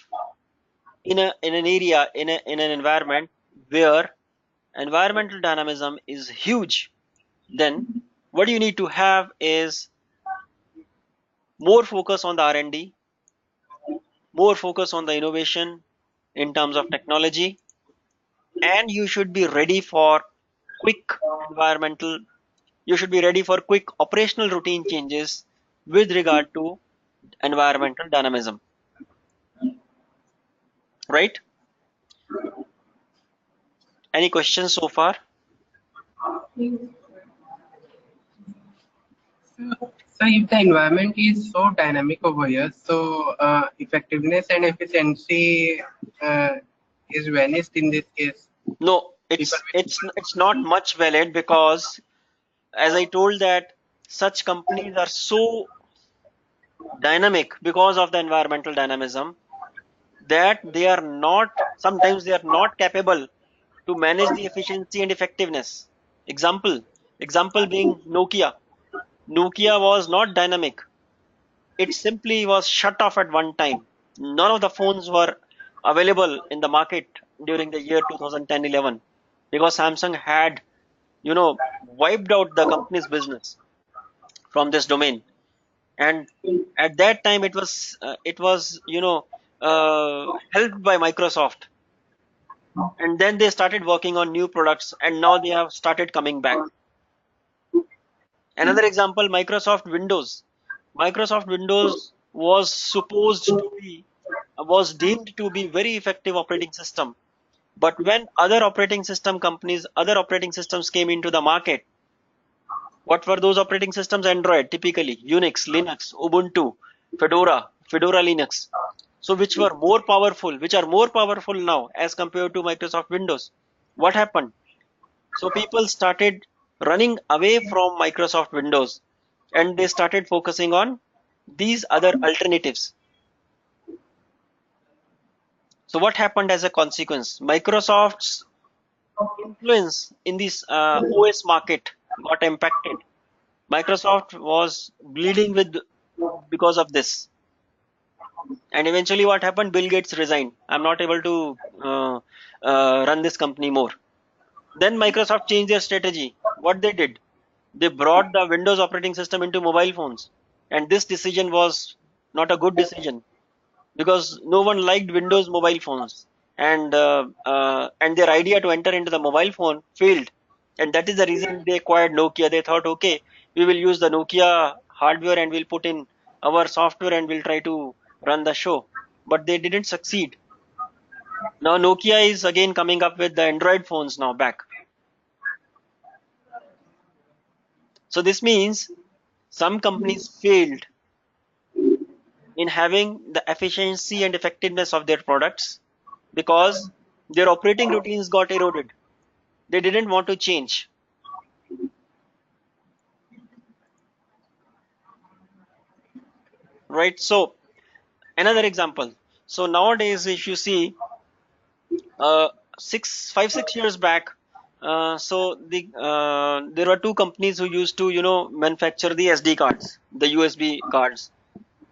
in an area, in an environment where environmental dynamism is huge, then what you need to have is more focus on the R&D, more focus on the innovation in terms of technology, and you should be ready for quick environmental you should be ready for quick operational routine changes with regard to environmental dynamism, right? Any questions so far? So if the environment is so dynamic over here, so effectiveness and efficiency is vanished in this case. No, People it's not much valid, because as I told that such companies are so dynamic because of the environmental dynamism that they are not, sometimes they are not capable to manage the efficiency and effectiveness. Example being Nokia. Nokia was not dynamic. It simply was shut off at one time. None of the phones were available in the market during the year 2010-11, because Samsung had, wiped out the company's business from this domain. And at that time it was helped by Microsoft, and then they started working on new products, and now they have started coming back. Another example, Microsoft Windows was deemed to be very effective operating system. But when other operating systems came into the market, what were those operating systems? Android, typically Unix, Linux, Ubuntu, Fedora Linux. So which are more powerful now as compared to Microsoft Windows? What happened? So people started running away from Microsoft Windows, and they started focusing on these other alternatives. So what happened as a consequence? Microsoft's influence in this OS market got impacted. Microsoft was bleeding with because of this. And eventually what happened? Bill Gates resigned. I'm not able to run this company more. Then Microsoft changed their strategy. What they did? They brought the Windows operating system into mobile phones. And this decision was not a good decision, because no one liked Windows mobile phones. And their idea to enter into the mobile phone failed. And that is the reason they acquired Nokia. They thought, okay, we will use the Nokia hardware and we'll put in our software and we'll try to run the show. But they didn't succeed. Now Nokia is again coming up with the Android phones now back. So this means some companies failed in having the efficiency and effectiveness of their products because their operating routines got eroded. They didn't want to change. Right? So another example. So nowadays, if you see, 6 years back, there were two companies who used to manufacture the SD cards, the USB cards,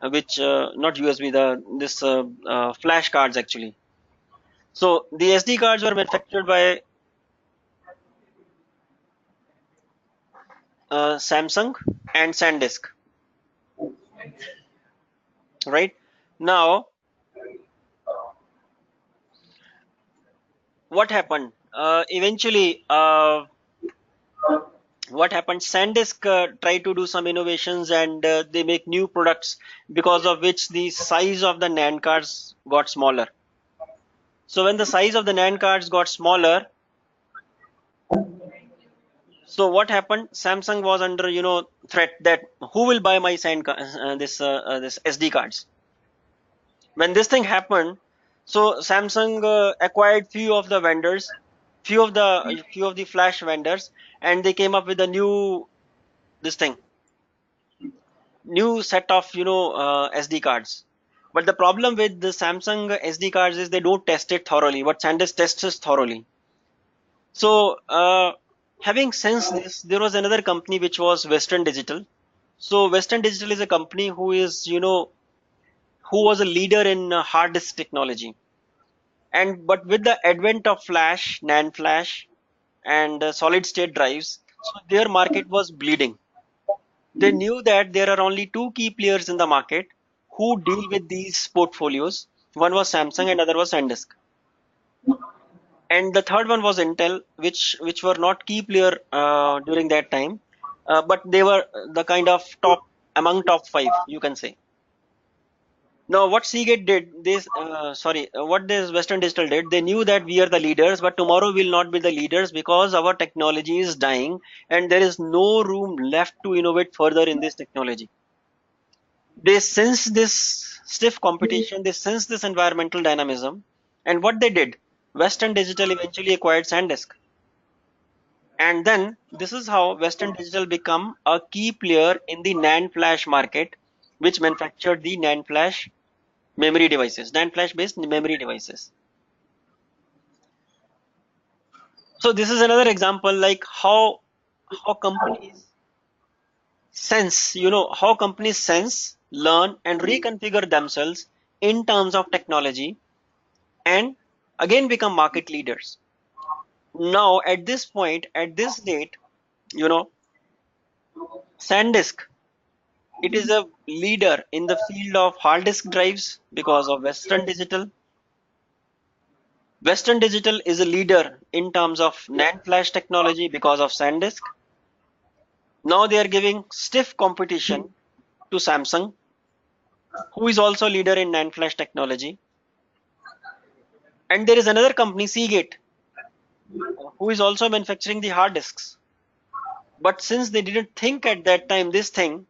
which not USB, the this flash cards actually. So the SD cards were manufactured by Samsung and SanDisk. Right? Now what happened? Eventually, what happened? SanDisk tried to do some innovations, and they make new products, because of which the size of the NAND cards got smaller. So when the size of the NAND cards got smaller, so what happened? Samsung was under threat that who will buy my this SD cards. When this thing happened, so Samsung acquired few of the vendors, few of the flash vendors, and they came up with a new set of SD cards. But the problem with the Samsung SD cards is they don't test it thoroughly, but SanDisk tests it thoroughly. So having sensed this, there was another company which was Western Digital. So Western Digital is a company who is who was a leader in hard disk technology. But with the advent of flash, NAND flash, and solid state drives, so their market was bleeding. They knew that there are only two key players in the market who deal with these portfolios. One was Samsung and other was SanDisk. And the third one was Intel, which were not key player during that time. but they were the kind of top among top five, you can say. Now, what Seagate did, what this Western Digital did, they knew that we are the leaders, but tomorrow we'll not be the leaders because our technology is dying and there is no room left to innovate further in this technology. They sense this stiff competition, they sense this environmental dynamism, and what they did, Western Digital eventually acquired SanDisk. And then this is how Western Digital become a key player in the NAND flash market, which manufactured the NAND flash memory devices, NAND flash based memory devices. So this is another example, like how companies sense, how companies sense, learn, and reconfigure themselves in terms of technology, and again become market leaders. Now, at this point, at this date, you know, SanDisk, it is a leader in the field of hard disk drives because of Western Digital. Western Digital is a leader in terms of NAND flash technology because of SanDisk. Now they are giving stiff competition to Samsung, who is also leader in NAND flash technology. And there is another company, Seagate, who is also manufacturing the hard disks. But since they didn't think at that time this thing,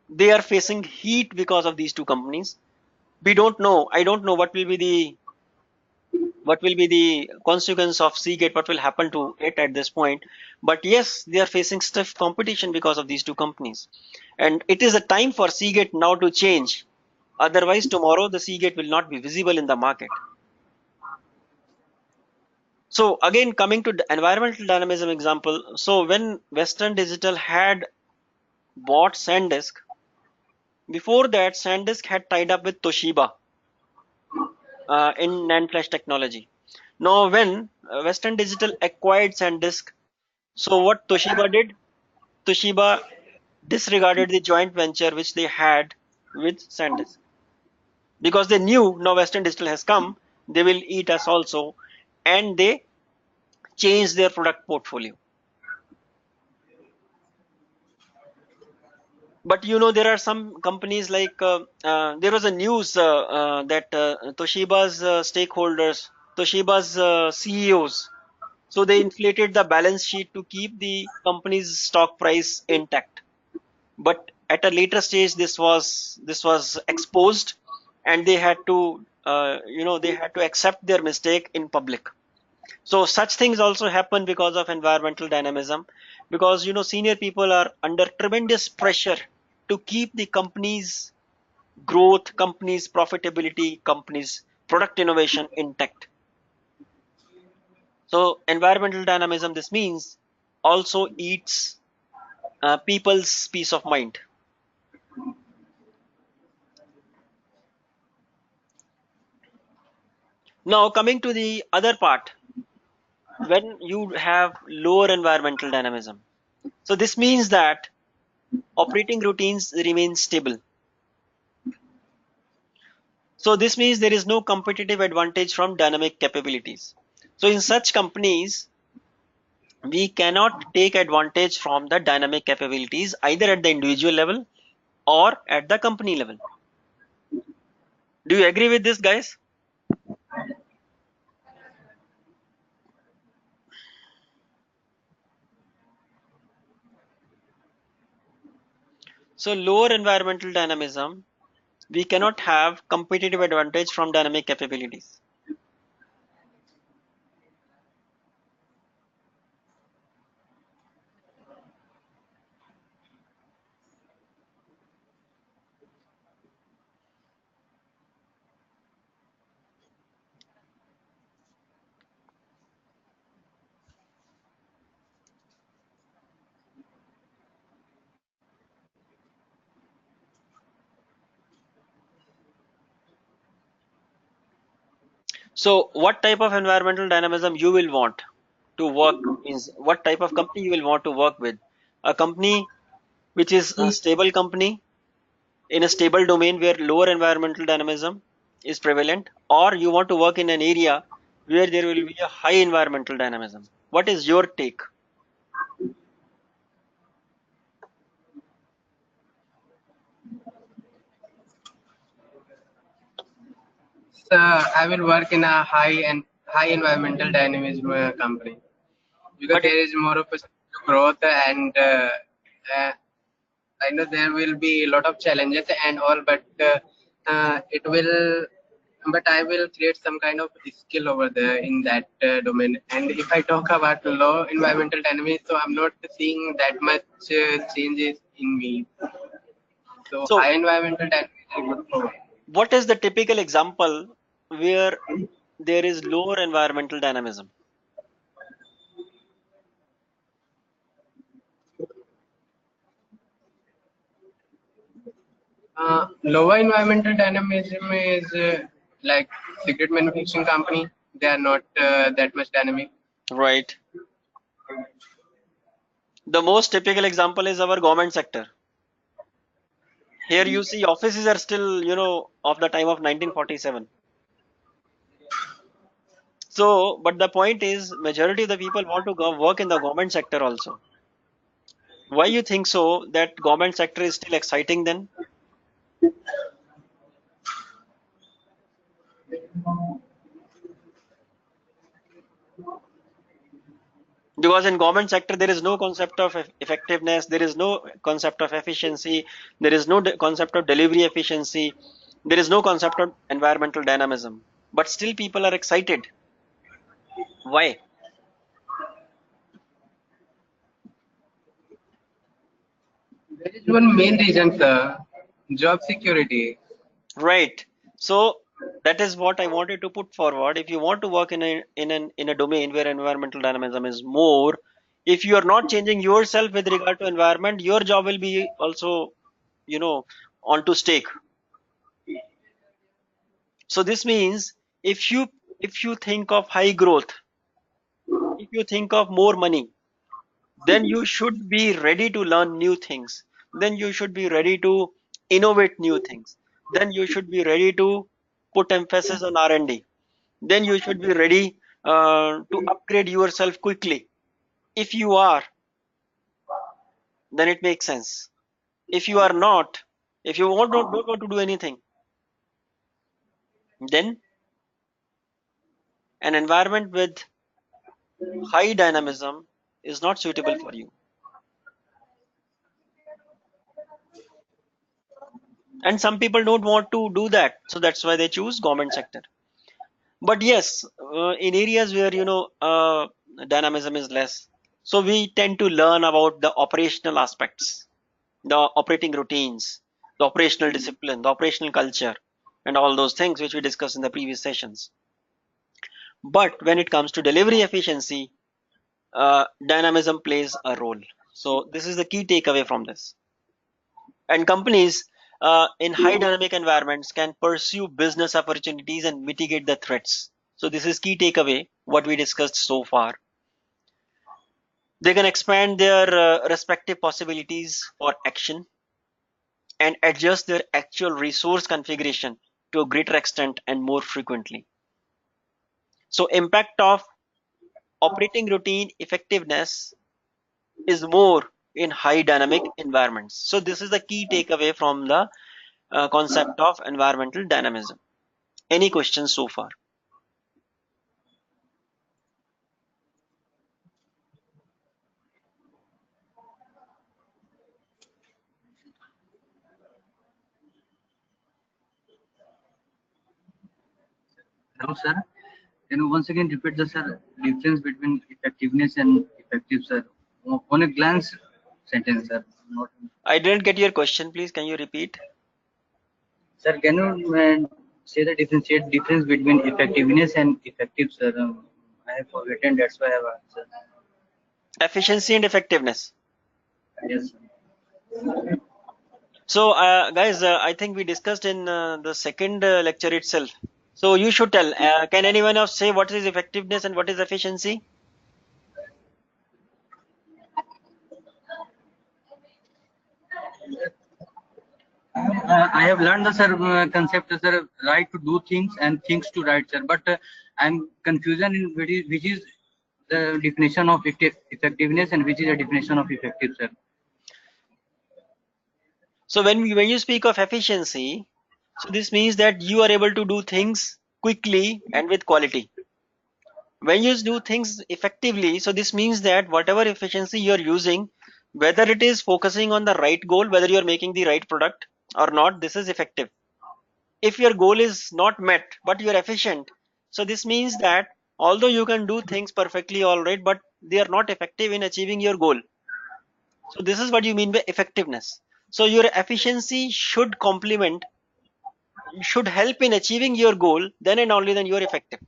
they are facing heat because of these two companies. We don't know. I don't know what will be the consequence of Seagate, what will happen to it at this point. But yes, they are facing stiff competition because of these two companies. And it is a time for Seagate now to change. Otherwise, tomorrow the Seagate will not be visible in the market. So again, coming to the environmental dynamism example. So when Western Digital had bought SanDisk, before that SanDisk had tied up with Toshiba in NAND flash technology. Now when Western Digital acquired SanDisk, so what Toshiba did? Toshiba disregarded the joint venture which they had with SanDisk because they knew now Western Digital has come, they will eat us also, and they changed their product portfolio. But there are some companies like there was a news that Toshiba's stakeholders, Toshiba's CEOs, so they inflated the balance sheet to keep the company's stock price intact. But at a later stage, this was exposed, and they had to accept their mistake in public. So such things also happen because of environmental dynamism, because senior people are under tremendous pressure to keep the company's growth, company's profitability, company's product innovation intact. So environmental dynamism, this means, also eats people's peace of mind. Now coming to the other part, when you have lower environmental dynamism. So this means that operating routines remain stable. So this means there is no competitive advantage from dynamic capabilities. So in such companies, we cannot take advantage from the dynamic capabilities either at the individual level or at the company level. Do you agree with this, guys? So lower environmental dynamism, we cannot have competitive advantage from dynamic capabilities. So what type of environmental dynamism you will want to work, means what type of company you will want to work with? A company which is a stable company in a stable domain where lower environmental dynamism is prevalent, or you want to work in an area where there will be a high environmental dynamism? What is your take? I will work in a high environmental dynamism company because But there is more of a growth and I know there will be a lot of challenges and all, but it will. But I will create some kind of skill over there in that domain. And if I talk about low environmental dynamics, so I'm not seeing that much changes in me. So so high environmental dynamics are good for me. what is the typical example where there is lower environmental dynamism? Lower environmental dynamism is like cigarette manufacturing company. They are not that much dynamic. Right. The most typical example is our government sector. Here you see offices are still, of the time of 1947. So, but the point is, majority of the people want to go work in the government sector also. Why you think so that government sector is still exciting then? Because in government sector there is no concept of effectiveness, there is no concept of efficiency, there is no concept of delivery efficiency, there is no concept of environmental dynamism. But still people are excited. Why? There is one main reason, sir. Job security. Right. So that is what I wanted to put forward. If you want to work in a domain where environmental dynamism is more, if you are not changing yourself with regard to environment, your job will be also, you know, on to stake. So this means if you think of high growth, if you think of more money, then you should be ready to learn new things. Then you should be ready to innovate new things. Then you should be ready to put emphasis on R&D. Then you should be ready to upgrade yourself quickly. If you are, then it makes sense. If you are not, if you don't want to do anything, then an environment with high dynamism is not suitable for you. And some people don't want to do that, so that's why they choose government sector. But yes, in areas where dynamism is less, so we tend to learn about the operational aspects, the operating routines, the operational discipline, the operational culture, and all those things which we discussed in the previous sessions. But when it comes to delivery efficiency, dynamism plays a role. So this is the key takeaway from this. And companies in high dynamic environments can pursue business opportunities and mitigate the threats. So this is key takeaway what we discussed so far. They can expand their respective possibilities for action and adjust their actual resource configuration to a greater extent and more frequently. So impact of operating routine effectiveness is more in high dynamic environments. So this is the key takeaway from the concept of environmental dynamism. Any questions so far? Hello, sir. Can you once again repeat the sir difference between effectiveness and effective, sir? On a glance sentence, sir. Not, I didn't get your question. Please, can you repeat? sir, can you say the difference between effectiveness and effective, sir? I have forgotten. That's why I have answered. Efficiency and effectiveness. Yes, sir. So, guys, I think we discussed in the second lecture itself. So you should tell. Can anyone else say what is effectiveness and what is efficiency? I have learned the sir concept, sir, right to do things and things to right, sir. But I'm confusion in which is the definition of effectiveness and which is the definition of effective, sir. So when you speak of efficiency, so this means that you are able to do things quickly and with quality. When you do things effectively, so this means that whatever efficiency you're using, whether it is focusing on the right goal, whether you're making the right product or not, this is effective. If your goal is not met, but you're efficient, so this means that although you can do things perfectly all right, but they are not effective in achieving your goal. So this is what you mean by effectiveness. So your efficiency should complement, should help in achieving your goal, then and only then you are effective.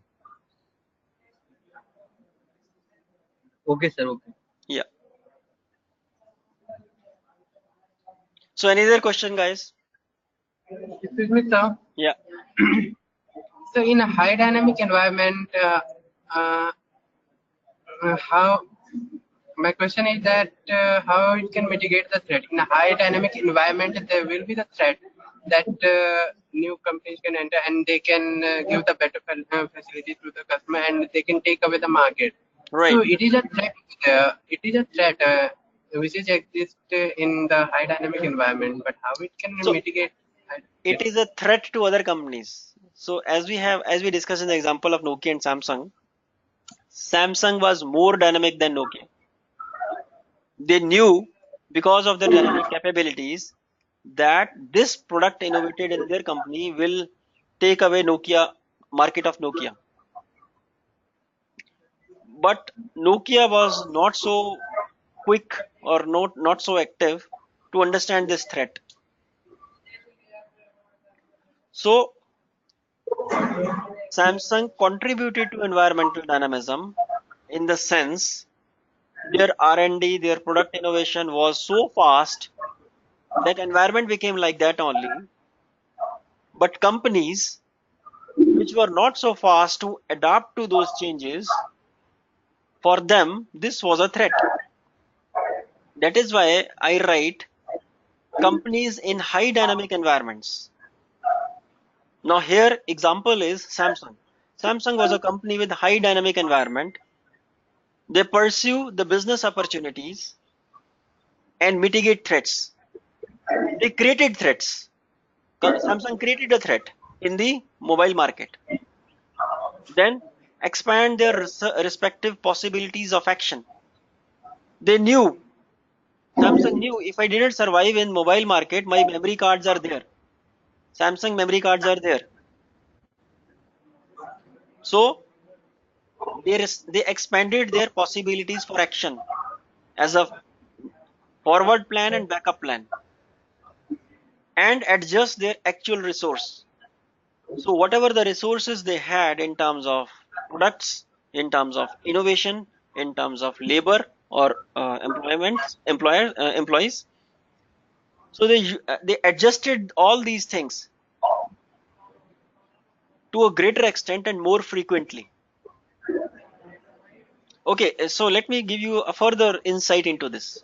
Okay, sir. Okay. Yeah. So any other question, guys? Excuse me, sir. Yeah. So in a high dynamic environment, how my question is that how it can mitigate the threat in a high dynamic environment? There will be the threat that new companies can enter and they can give the better facility to the customer and they can take away the market. Right. So it is a threat. It is a threat which is exist in the high dynamic environment. But how it can So mitigate? it is a threat to other companies. So as we discussed in the example of Nokia and Samsung, Samsung was more dynamic than Nokia. They knew because of their dynamic capabilities that this product innovated in their company will take away Nokia market of Nokia. But Nokia was not so quick or not so active to understand this threat. So Samsung contributed to environmental dynamism in the sense their R&D, their product innovation was so fast that environment became like that only. But companies which were not so fast to adapt to those changes, for them this was a threat. That is why I write companies in high dynamic environments. Now here example is Samsung. Samsung was a company with high dynamic environment. They pursue the business opportunities and mitigate threats. They created threats. Samsung created a threat in the mobile market. Then expand their respective possibilities of action. They knew, Samsung knew, if I didn't survive in mobile market, my memory cards are there. Samsung memory cards are there. So they expanded their possibilities for action as a forward plan and backup plan and adjust their actual resource. So whatever the resources they had in terms of products, in terms of innovation, in terms of labor or employees, so they adjusted all these things to a greater extent and more frequently. Okay, so let me give you a further insight into this.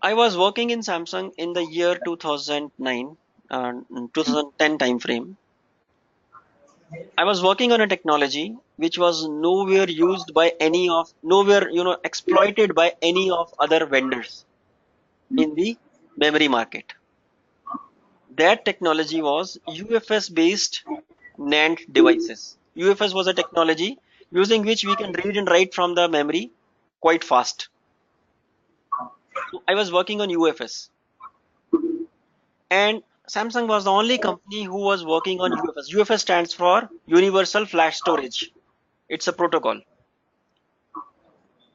I was working in Samsung in the year 2009, 2010 time frame. I was working on a technology which was nowhere used by nowhere, exploited by any of other vendors in the memory market. That technology was UFS based NAND devices. UFS was a technology using which we can read and write from the memory quite fast. So I was working on UFS. And Samsung was the only company who was working on UFS. UFS stands for Universal Flash Storage. It's a protocol.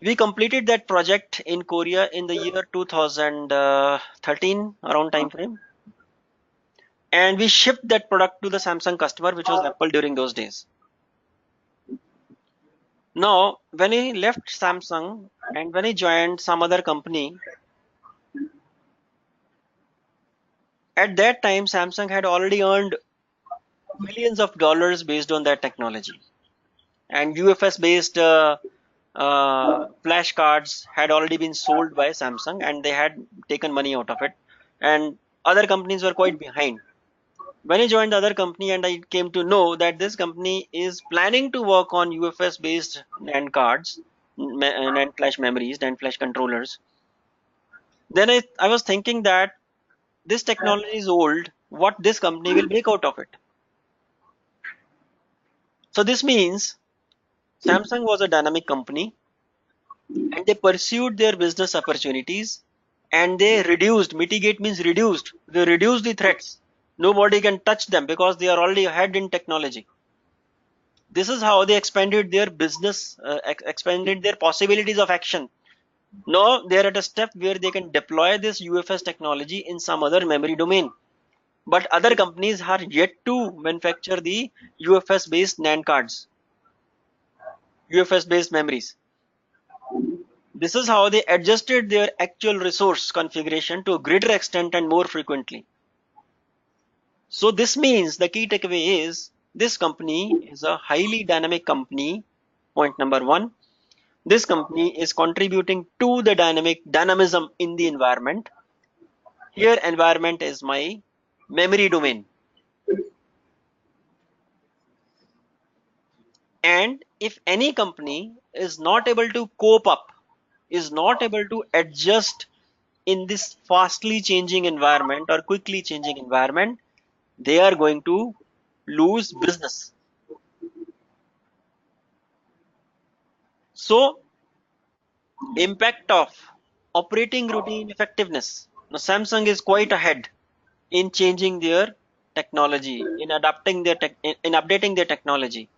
We completed that project in Korea in the year 2013 around time frame. And we shipped that product to the Samsung customer, which was Apple during those days. Now, when he left Samsung and when he joined some other company, at that time, Samsung had already earned millions of dollars based on that technology. And UFS based flash cards had already been sold by Samsung and they had taken money out of it. And other companies were quite behind. When I joined the other company and I came to know that this company is planning to work on UFS based NAND cards, NAND flash memories, NAND flash controllers, then I was thinking that this technology is old. What this company will make out of it? So this means Samsung was a dynamic company and they pursued their business opportunities and they reduced, mitigate means reduced, they reduced the threats. Nobody can touch them because they are already ahead in technology. This is how they expanded their business, expanded their possibilities of action. Now they are at a step where they can deploy this UFS technology in some other memory domain. But other companies are yet to manufacture the UFS based NAND cards, UFS based memories. This is how they adjusted their actual resource configuration to a greater extent and more frequently. So this means the key takeaway is this company is a highly dynamic company. Point number one, this company is contributing to the dynamism in the environment. Here environment is my memory domain. And if any company is not able to cope up, is not able to adjust in this fastly changing environment or quickly changing environment, they are going to lose business. So impact of operating routine effectiveness. Now Samsung is quite ahead in changing their technology, in adapting their in updating their technology.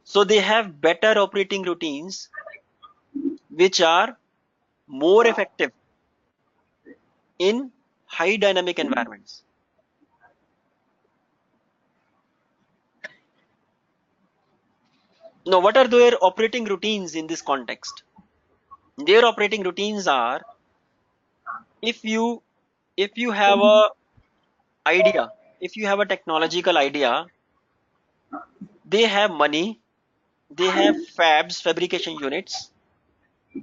So they have better operating routines which are more effective in high dynamic environments. Now, what are their operating routines in this context? Their operating routines are, if you have a idea, if you have a technological idea, they have money, they have fabs, fabrication units,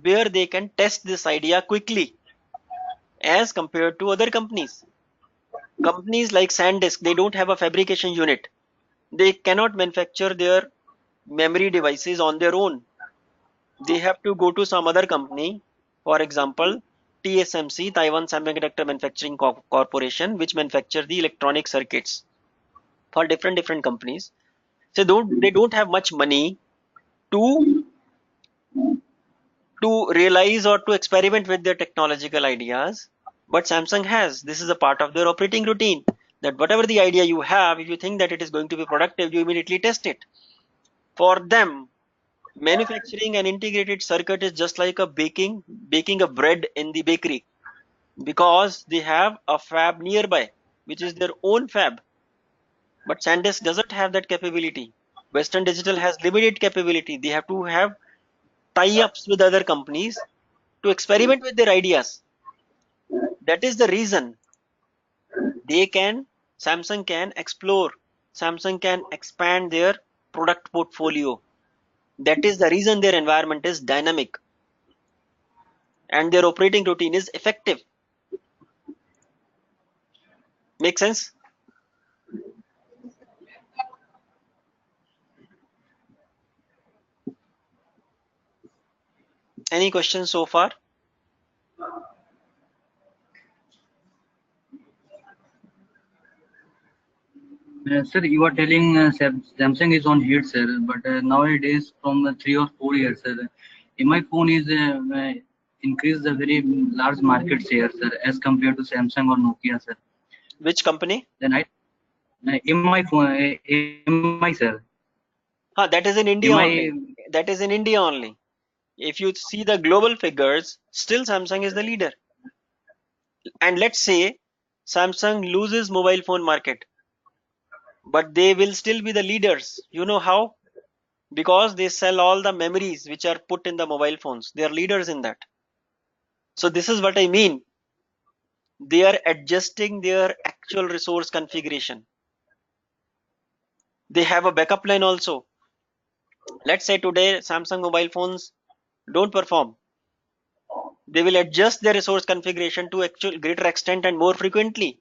where they can test this idea quickly as compared to other companies. Companies like SanDisk, they don't have a fabrication unit. They cannot manufacture their memory devices on their own. They have to go to some other company, for example, TSMC, Taiwan Semiconductor Manufacturing Corporation, which manufacture the electronic circuits for different companies. So they don't have much money to realize or to experiment with their technological ideas, but Samsung has. This is a part of their operating routine, that whatever the idea you have, if you think that it is going to be productive, you immediately test it. For them, manufacturing an integrated circuit is just like a baking a bread in the bakery, because they have a fab nearby, which is their own fab. But SanDisk doesn't have that capability. Western Digital has limited capability. They have to have tie-ups with other companies to experiment with their ideas. That is the reason Samsung can explore, Samsung can expand their product portfolio. That is the reason their environment is dynamic and their operating routine is effective. Make sense? Any questions so far? Sir, you are telling Samsung is on hit, sir, but nowadays from 3 or 4 years, sir, my phone is increased a very large market share, sir, as compared to Samsung or Nokia, sir. Which company? Then MI phone, MI, sir. That is in India MI, only. That is in India only. If you see the global figures, still Samsung is the leader. And let's say Samsung loses mobile phone market, but they will still be the leaders. You know how? Because they sell all the memories which are put in the mobile phones. They are leaders in that. So this is what I mean. They are adjusting their actual resource configuration. They have a backup plan also. Let's say today Samsung mobile phones don't perform. They will adjust their resource configuration to actual greater extent and more frequently,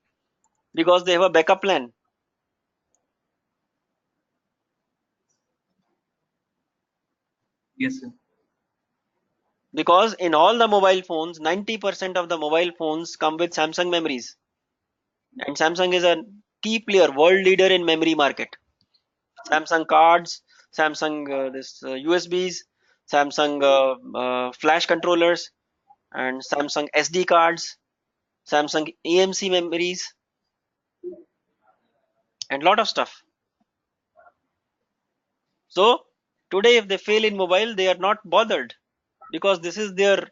because they have a backup plan. yes, sir. Because in all the mobile phones, 90% of the mobile phones come with Samsung memories. And Samsung is a key player, world leader in memory market. Samsung cards, Samsung USBs, Samsung flash controllers, and Samsung SD cards, Samsung EMC memories, and lot of stuff. So today, if they fail in mobile, they are not bothered because this is their,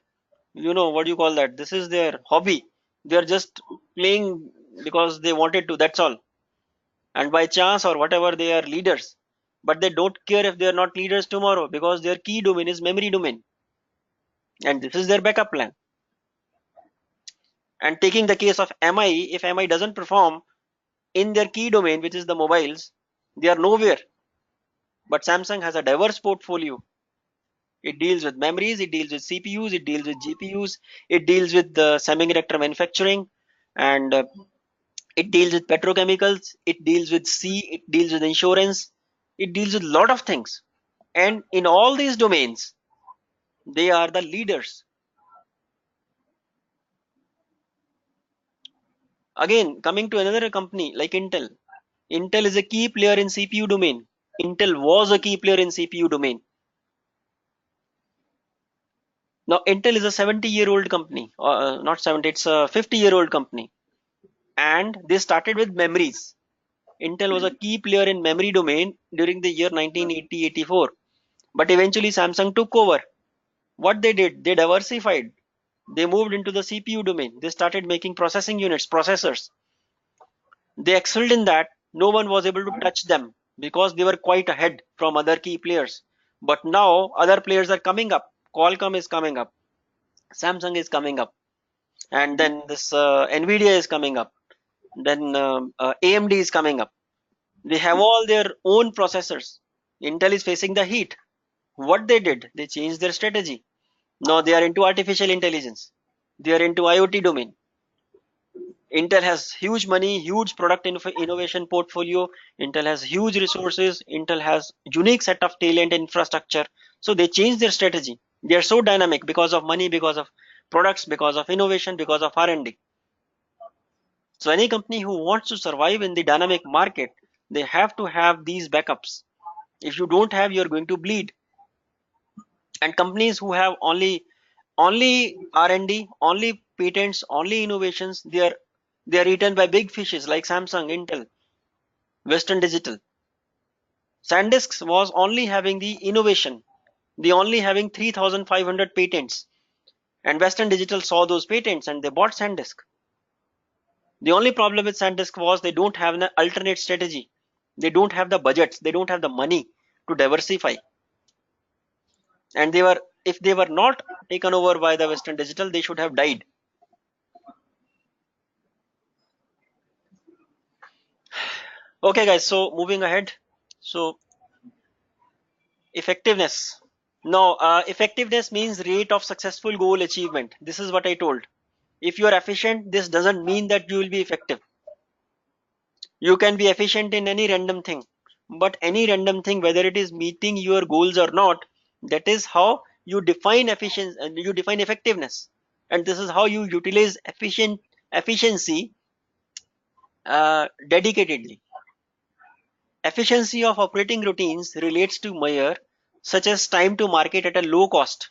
what do you call that? This is their hobby. They are just playing because they wanted to. That's all. And by chance or whatever, they are leaders. But they don't care if they are not leaders tomorrow because their key domain is memory domain, and this is their backup plan. And taking the case of MI, if MI doesn't perform in their key domain, which is the mobiles, they are nowhere. But Samsung has a diverse portfolio. It deals with memories, it deals with CPUs, it deals with GPUs, it deals with the semiconductor manufacturing, and it deals with petrochemicals, it deals with sea, it deals with insurance, it deals with a lot of things. And in all these domains, they are the leaders. Again, coming to another company like Intel. Intel is a key player in CPU domain. Intel was a key player in CPU domain. Now, Intel is a 70-year-old company, not 70, it's a 50-year-old company. And they started with memories. Intel was a key player in memory domain during the year 1980-84. But eventually Samsung took over. What they did, they diversified. They moved into the CPU domain. They started making processing units, processors. They excelled in that. No one was able to touch them because they were quite ahead from other key players. But now other players are coming up. Qualcomm is coming up. Samsung is coming up. And then this Nvidia is coming up. Then AMD is coming up. They have all their own processors. Intel is facing the heat. What they did, they changed their strategy. Now they are into artificial intelligence. They are into IoT domain. Intel has huge money, huge product innovation portfolio. Intel has huge resources. Intel has unique set of talent infrastructure. So they changed their strategy. They are so dynamic because of money, because of products, because of innovation, because of R&D. So any company who wants to survive in the dynamic market, they have to have these backups. If you don't have, you're going to bleed. And companies who have only R&D, only patents, only innovations, they are eaten by big fishes like Samsung, Intel, Western Digital. SanDisk was only having the innovation. They only having 3,500 patents. And Western Digital saw those patents and they bought SanDisk. The only problem with SanDisk was they don't have an alternate strategy. They don't have the budgets. They don't have the money to diversify. And if they were not taken over by the Western Digital, they should have died. Okay, guys, so moving ahead. So effectiveness. Now, effectiveness means rate of successful goal achievement. This is what I told. If you are efficient, this doesn't mean that you will be effective. You can be efficient in any random thing, but any random thing, whether it is meeting your goals or not, that is how you define efficiency and you define effectiveness. And this is how you utilize efficiency dedicatedly. Efficiency of operating routines relates to measure such as time to market at a low cost.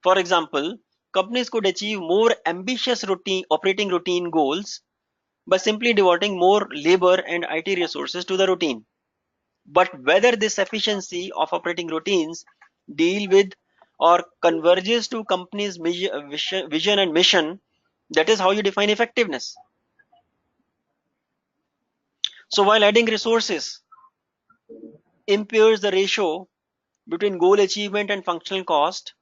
For example, companies could achieve more ambitious operating routine goals by simply devoting more labor and IT resources to the routine. But whether this efficiency of operating routines deal with or converges to companies' vision and mission, that is how you define effectiveness. So while adding resources impairs the ratio between goal achievement and functional cost,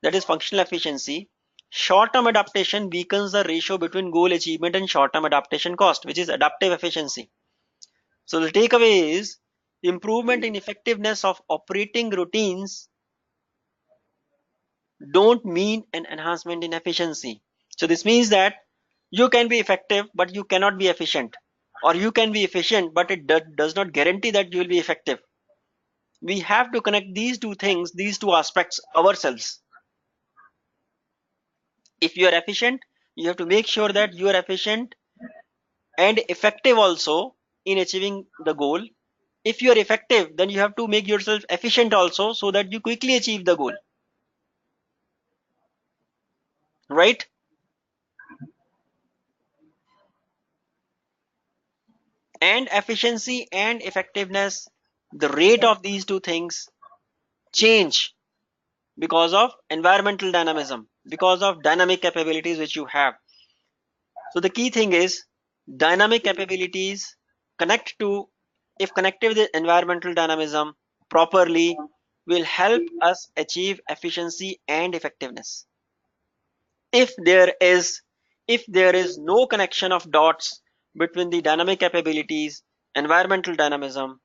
that is functional efficiency, short-term adaptation weakens the ratio between goal achievement and short-term adaptation cost, which is adaptive efficiency. So the takeaway is improvement in effectiveness of operating routines don't mean an enhancement in efficiency. So this means that you can be effective, but you cannot be efficient, or you can be efficient, but it does not guarantee that you will be effective. We have to connect these two things, these two aspects ourselves. If you are efficient, you have to make sure that you are efficient and effective also in achieving the goal. If you are effective, then you have to make yourself efficient also, so that you quickly achieve the goal, right? And efficiency and effectiveness, the rate of these two things change because of environmental dynamism, because of dynamic capabilities which you have. So the key thing is dynamic capabilities connect to, if connected with the environmental dynamism properly, will help us achieve efficiency and effectiveness. If there is no connection of dots between the dynamic capabilities, environmental dynamism,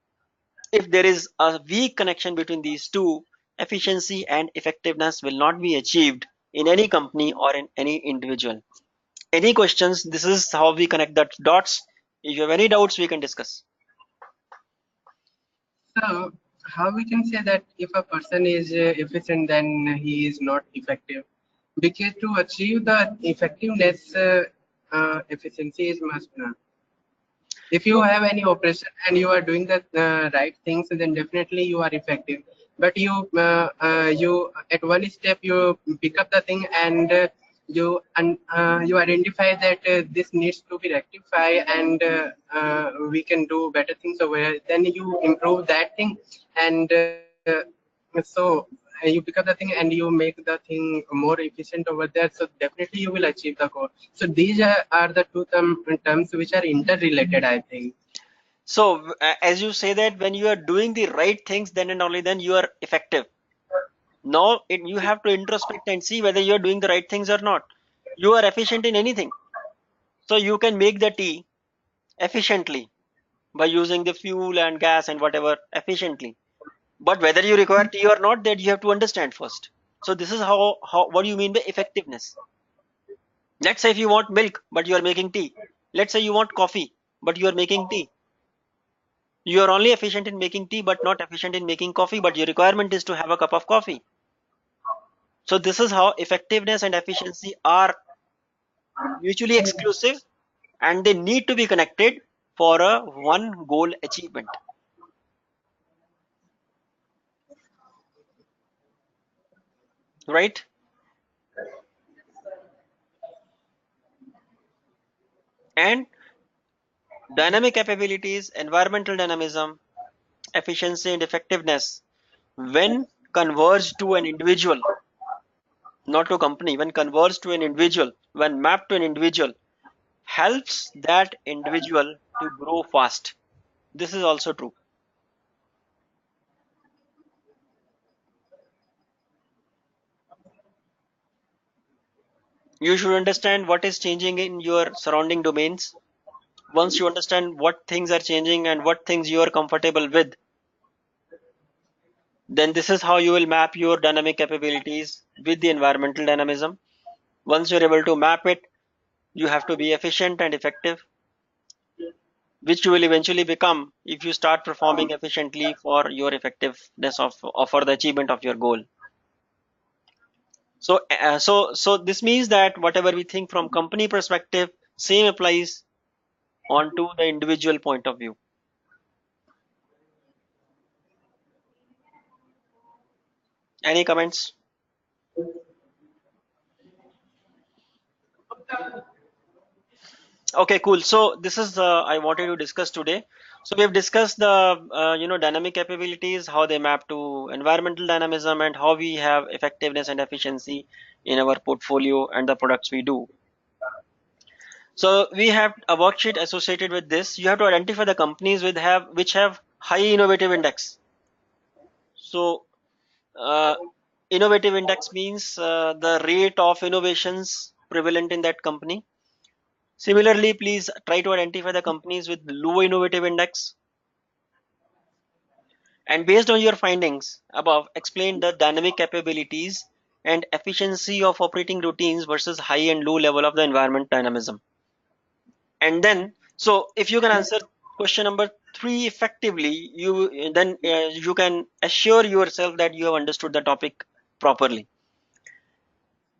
if there is a weak connection between these two, efficiency and effectiveness will not be achieved in any company or in any individual. Any questions? This is how we connect the dots. If you have any doubts, we can discuss. So, how we can say that if a person is efficient, then he is not effective? Because to achieve the effectiveness, efficiency is must. If you have any operation and you are doing the right things, then definitely you are effective. But you at one step you pick up the thing and you identify that this needs to be rectified, and we can do better things over here. Then you improve that thing, and so you pick up the thing and you make the thing more efficient over there. So definitely you will achieve the goal. So these are the two terms which are interrelated, I think. So as you say that when you are doing the right things, then and only then you are effective. Now you have to introspect and see whether you are doing the right things or not. You are efficient in anything. So you can make the tea efficiently by using the fuel and gas and whatever efficiently. But whether you require tea or not, that you have to understand first. So this is how what do you mean by effectiveness? Let's say if you want milk, but you are making tea. Let's say you want coffee, but you are making tea. You are only efficient in making tea, but not efficient in making coffee, but your requirement is to have a cup of coffee. So this is how effectiveness and efficiency are mutually exclusive, and they need to be connected for a one goal achievement. Right? And dynamic capabilities, environmental dynamism, efficiency and effectiveness, when converged to an individual, not to company, when converged to an individual, when mapped to an individual, helps that individual to grow fast. This is also true. You should understand what is changing in your surrounding domains. Once you understand what things are changing and what things you are comfortable with, then this is how you will map your dynamic capabilities with the environmental dynamism. Once you're able to map it, you have to be efficient and effective, which you will eventually become if you start performing efficiently for your effectiveness of for the achievement of your goal. So this means that whatever we think from company perspective, same applies onto the individual point of view. Any comments? Okay, cool. So this is I wanted to discuss today. So we have discussed the dynamic capabilities, how they map to environmental dynamism, and how we have effectiveness and efficiency in our portfolio and the products we do. So we have a worksheet associated with this. You have to identify the companies which have high innovative index. So innovative index means the rate of innovations prevalent in that company. Similarly, please try to identify the companies with low innovative index. And based on your findings above, explain the dynamic capabilities and efficiency of operating routines versus high and low level of the environment dynamism. And then, so if you can answer question number 3 effectively, you can assure yourself that you have understood the topic properly.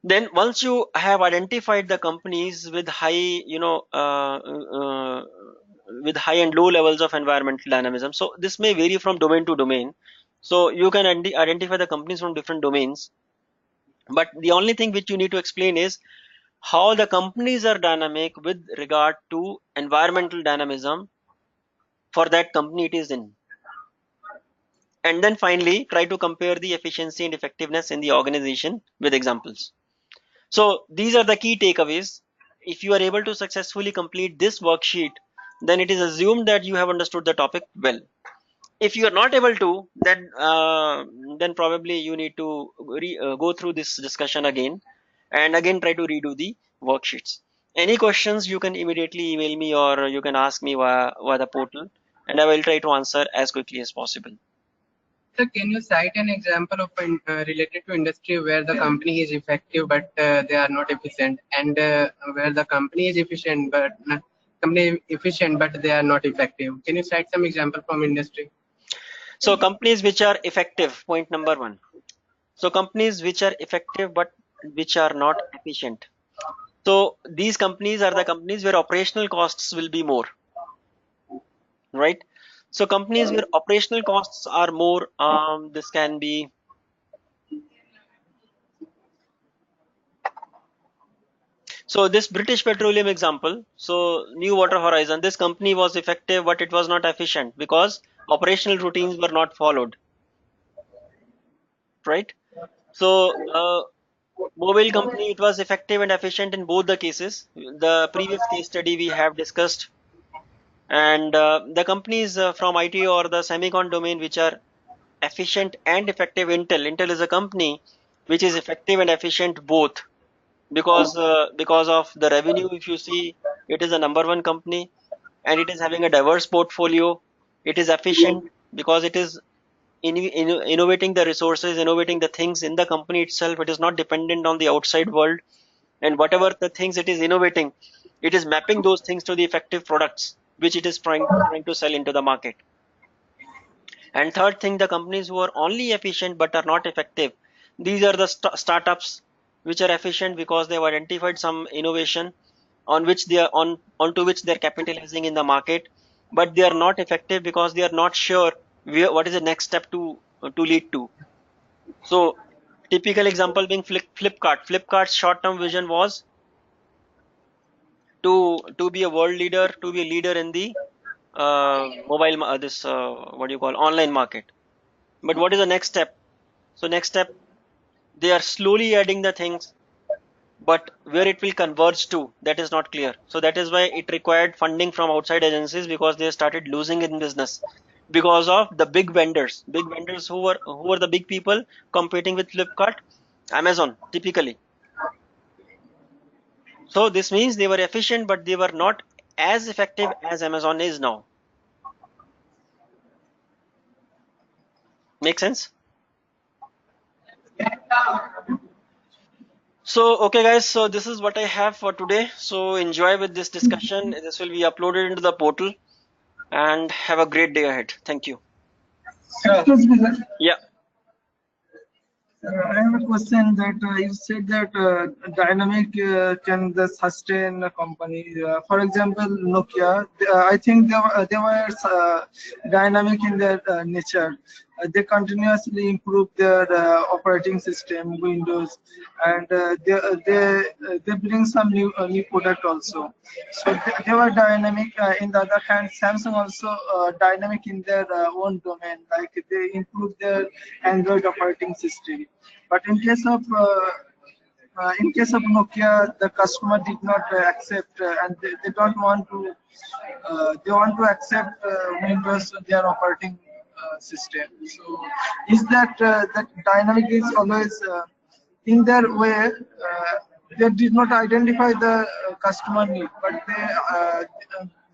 Then once you have identified the companies with high with high and low levels of environmental dynamism. So this may vary from domain to domain. So you can identify the companies from different domains. But the only thing which you need to explain is how the companies are dynamic with regard to environmental dynamism for that company it is in. And then finally, try to compare the efficiency and effectiveness in the organization with examples. So these are the key takeaways. If you are able to successfully complete this worksheet, then it is assumed that you have understood the topic well. If you are not able to, then probably you need to go through this discussion again and again try to redo the worksheets. Any questions, you can immediately email me or you can ask me via the portal, and I will try to answer as quickly as possible. Sir, can you cite an example of related to industry where the company is effective but they are not efficient, and where the company is efficient but they are not effective? Can you cite some example from industry? So companies which are effective, point number one. So companies which are effective but which are not efficient. So these companies are the companies where operational costs will be more, right? So companies where operational costs are more, this can be, so this British Petroleum example, so New Water Horizon, this company was effective but it was not efficient because operational routines were not followed, right? So Mobile company, it was effective and efficient in both the cases. The previous case study we have discussed, and the companies from IT or the semicon domain which are efficient and effective. Intel is a company which is effective and efficient both because of the revenue. If you see, it is a number one company and it is having a diverse portfolio. It is efficient because it is innovating the resources, innovating the things in the company itself. It is not dependent on the outside world, and whatever the things it is innovating, it is mapping those things to the effective products which it is trying to sell into the market. And third thing, the companies who are only efficient but are not effective, these are the startups which are efficient because they have identified some innovation on which they are onto which they are capitalizing in the market, but they are not effective because they are not sure what is the next step to lead to. So typical example being Flipkart. Flipkart's short-term vision was to be a world leader, to be a leader in the what do you call, online market. But what is the next step? So next step, they are slowly adding the things, but where it will converge to, that is not clear. So that is why it required funding from outside agencies, because they started losing in business because of the big vendors. Who were the big people competing with Flipkart? Amazon, typically. So this means they were efficient, but they were not as effective as Amazon is now. Make sense? So, okay guys, so this is what I have for today. So enjoy with this discussion. This will be uploaded into the portal, and have a great day ahead. Thank you. Excuse me, sir. Yeah. I have a question that you said that dynamic can the sustain a company. For example, Nokia. I think they were dynamic in their nature. They continuously improve their operating system, Windows, and they bring some new product also. So they were dynamic. In the other hand, Samsung also dynamic in their own domain. Like they improve their Android operating system. But in case of Nokia, the customer did not accept, and they don't want to. They want to accept Windows their operating system. So, is that dynamic is always in their way? They did not identify the customer need, but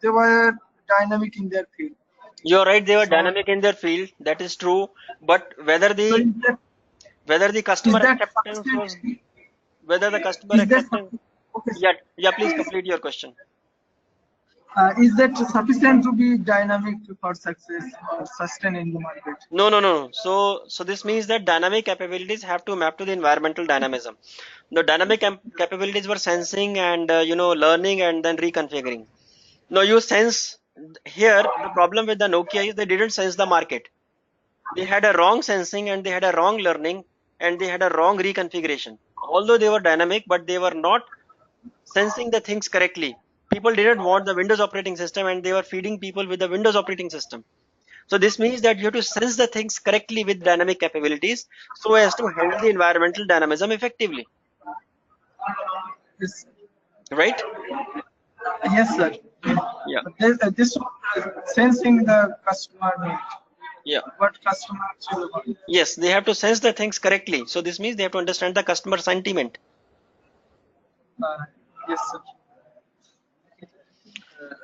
they were dynamic in their field. You're right, they were So, dynamic in their field. That is true. But whether so the is customer that acceptance was, sufficient? whether the customer Is that acceptance, okay? yeah, please complete your question. Is that sufficient to be dynamic for success or sustain in the market? No. So this means that dynamic capabilities have to map to the environmental dynamism. The dynamic capabilities were sensing and learning and then reconfiguring. Now you sense here the problem with the Nokia is they didn't sense the market. They had a wrong sensing and they had a wrong learning and they had a wrong reconfiguration. Although they were dynamic, but they were not sensing the things correctly. People didn't want the Windows operating system and they were feeding people with the Windows operating system. So this means that you have to sense the things correctly with dynamic capabilities so as to handle the environmental dynamism effectively, Yes, right? yes, sir. Yeah, But this sensing the customer need, yeah. what customer actually want. Yes, they have to sense the things correctly. So this means they have to understand the customer sentiment. Yes, sir.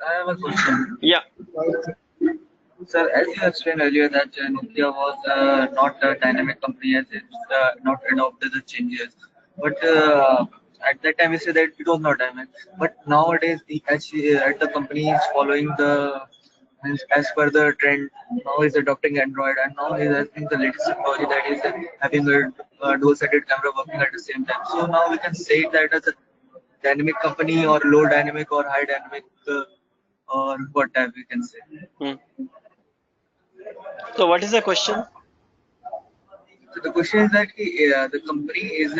I have a question. Yeah, Sir, as you explained earlier that Nokia was not a dynamic company as it's not adopted the changes. But at that time we said that it was not dynamic. But nowadays the company is following the as per the trend. Now is adopting Android and now is having the latest technology that is having a dual-sided camera working at the same time. So now we can say that as a dynamic company or low dynamic or high dynamic or what type we can say. hmm. So what is the question? So the question is that the company is,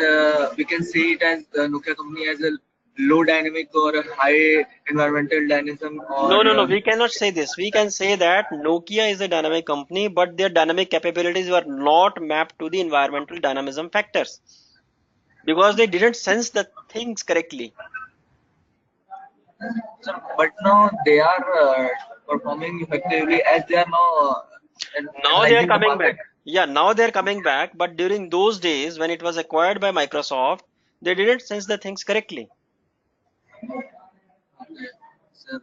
we can say it as the Nokia company as a low dynamic or a high environmental dynamism No, or no, no. We cannot say this. We can say that Nokia is a dynamic company, but their dynamic capabilities were not mapped to the environmental dynamism factors because they didn't sense the things correctly. but now they are performing effectively as they are now Now they are analyzing the coming market. back. Yeah, now they are coming back. But during those days when it was acquired by Microsoft, they didn't sense the things correctly. So,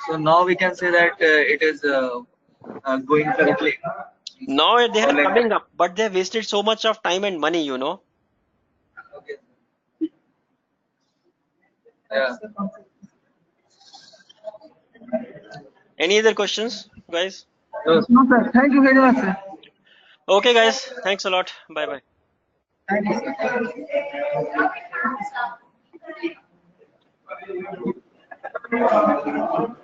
so now we can say that it is going correctly. Now they Or are like, coming up, but they have wasted so much of time and money, you know. okay, yeah. Any other questions, guys? So, No, sir. Thank you very much, sir. Okay, guys. Thanks a lot. Bye bye. Thank you, sir.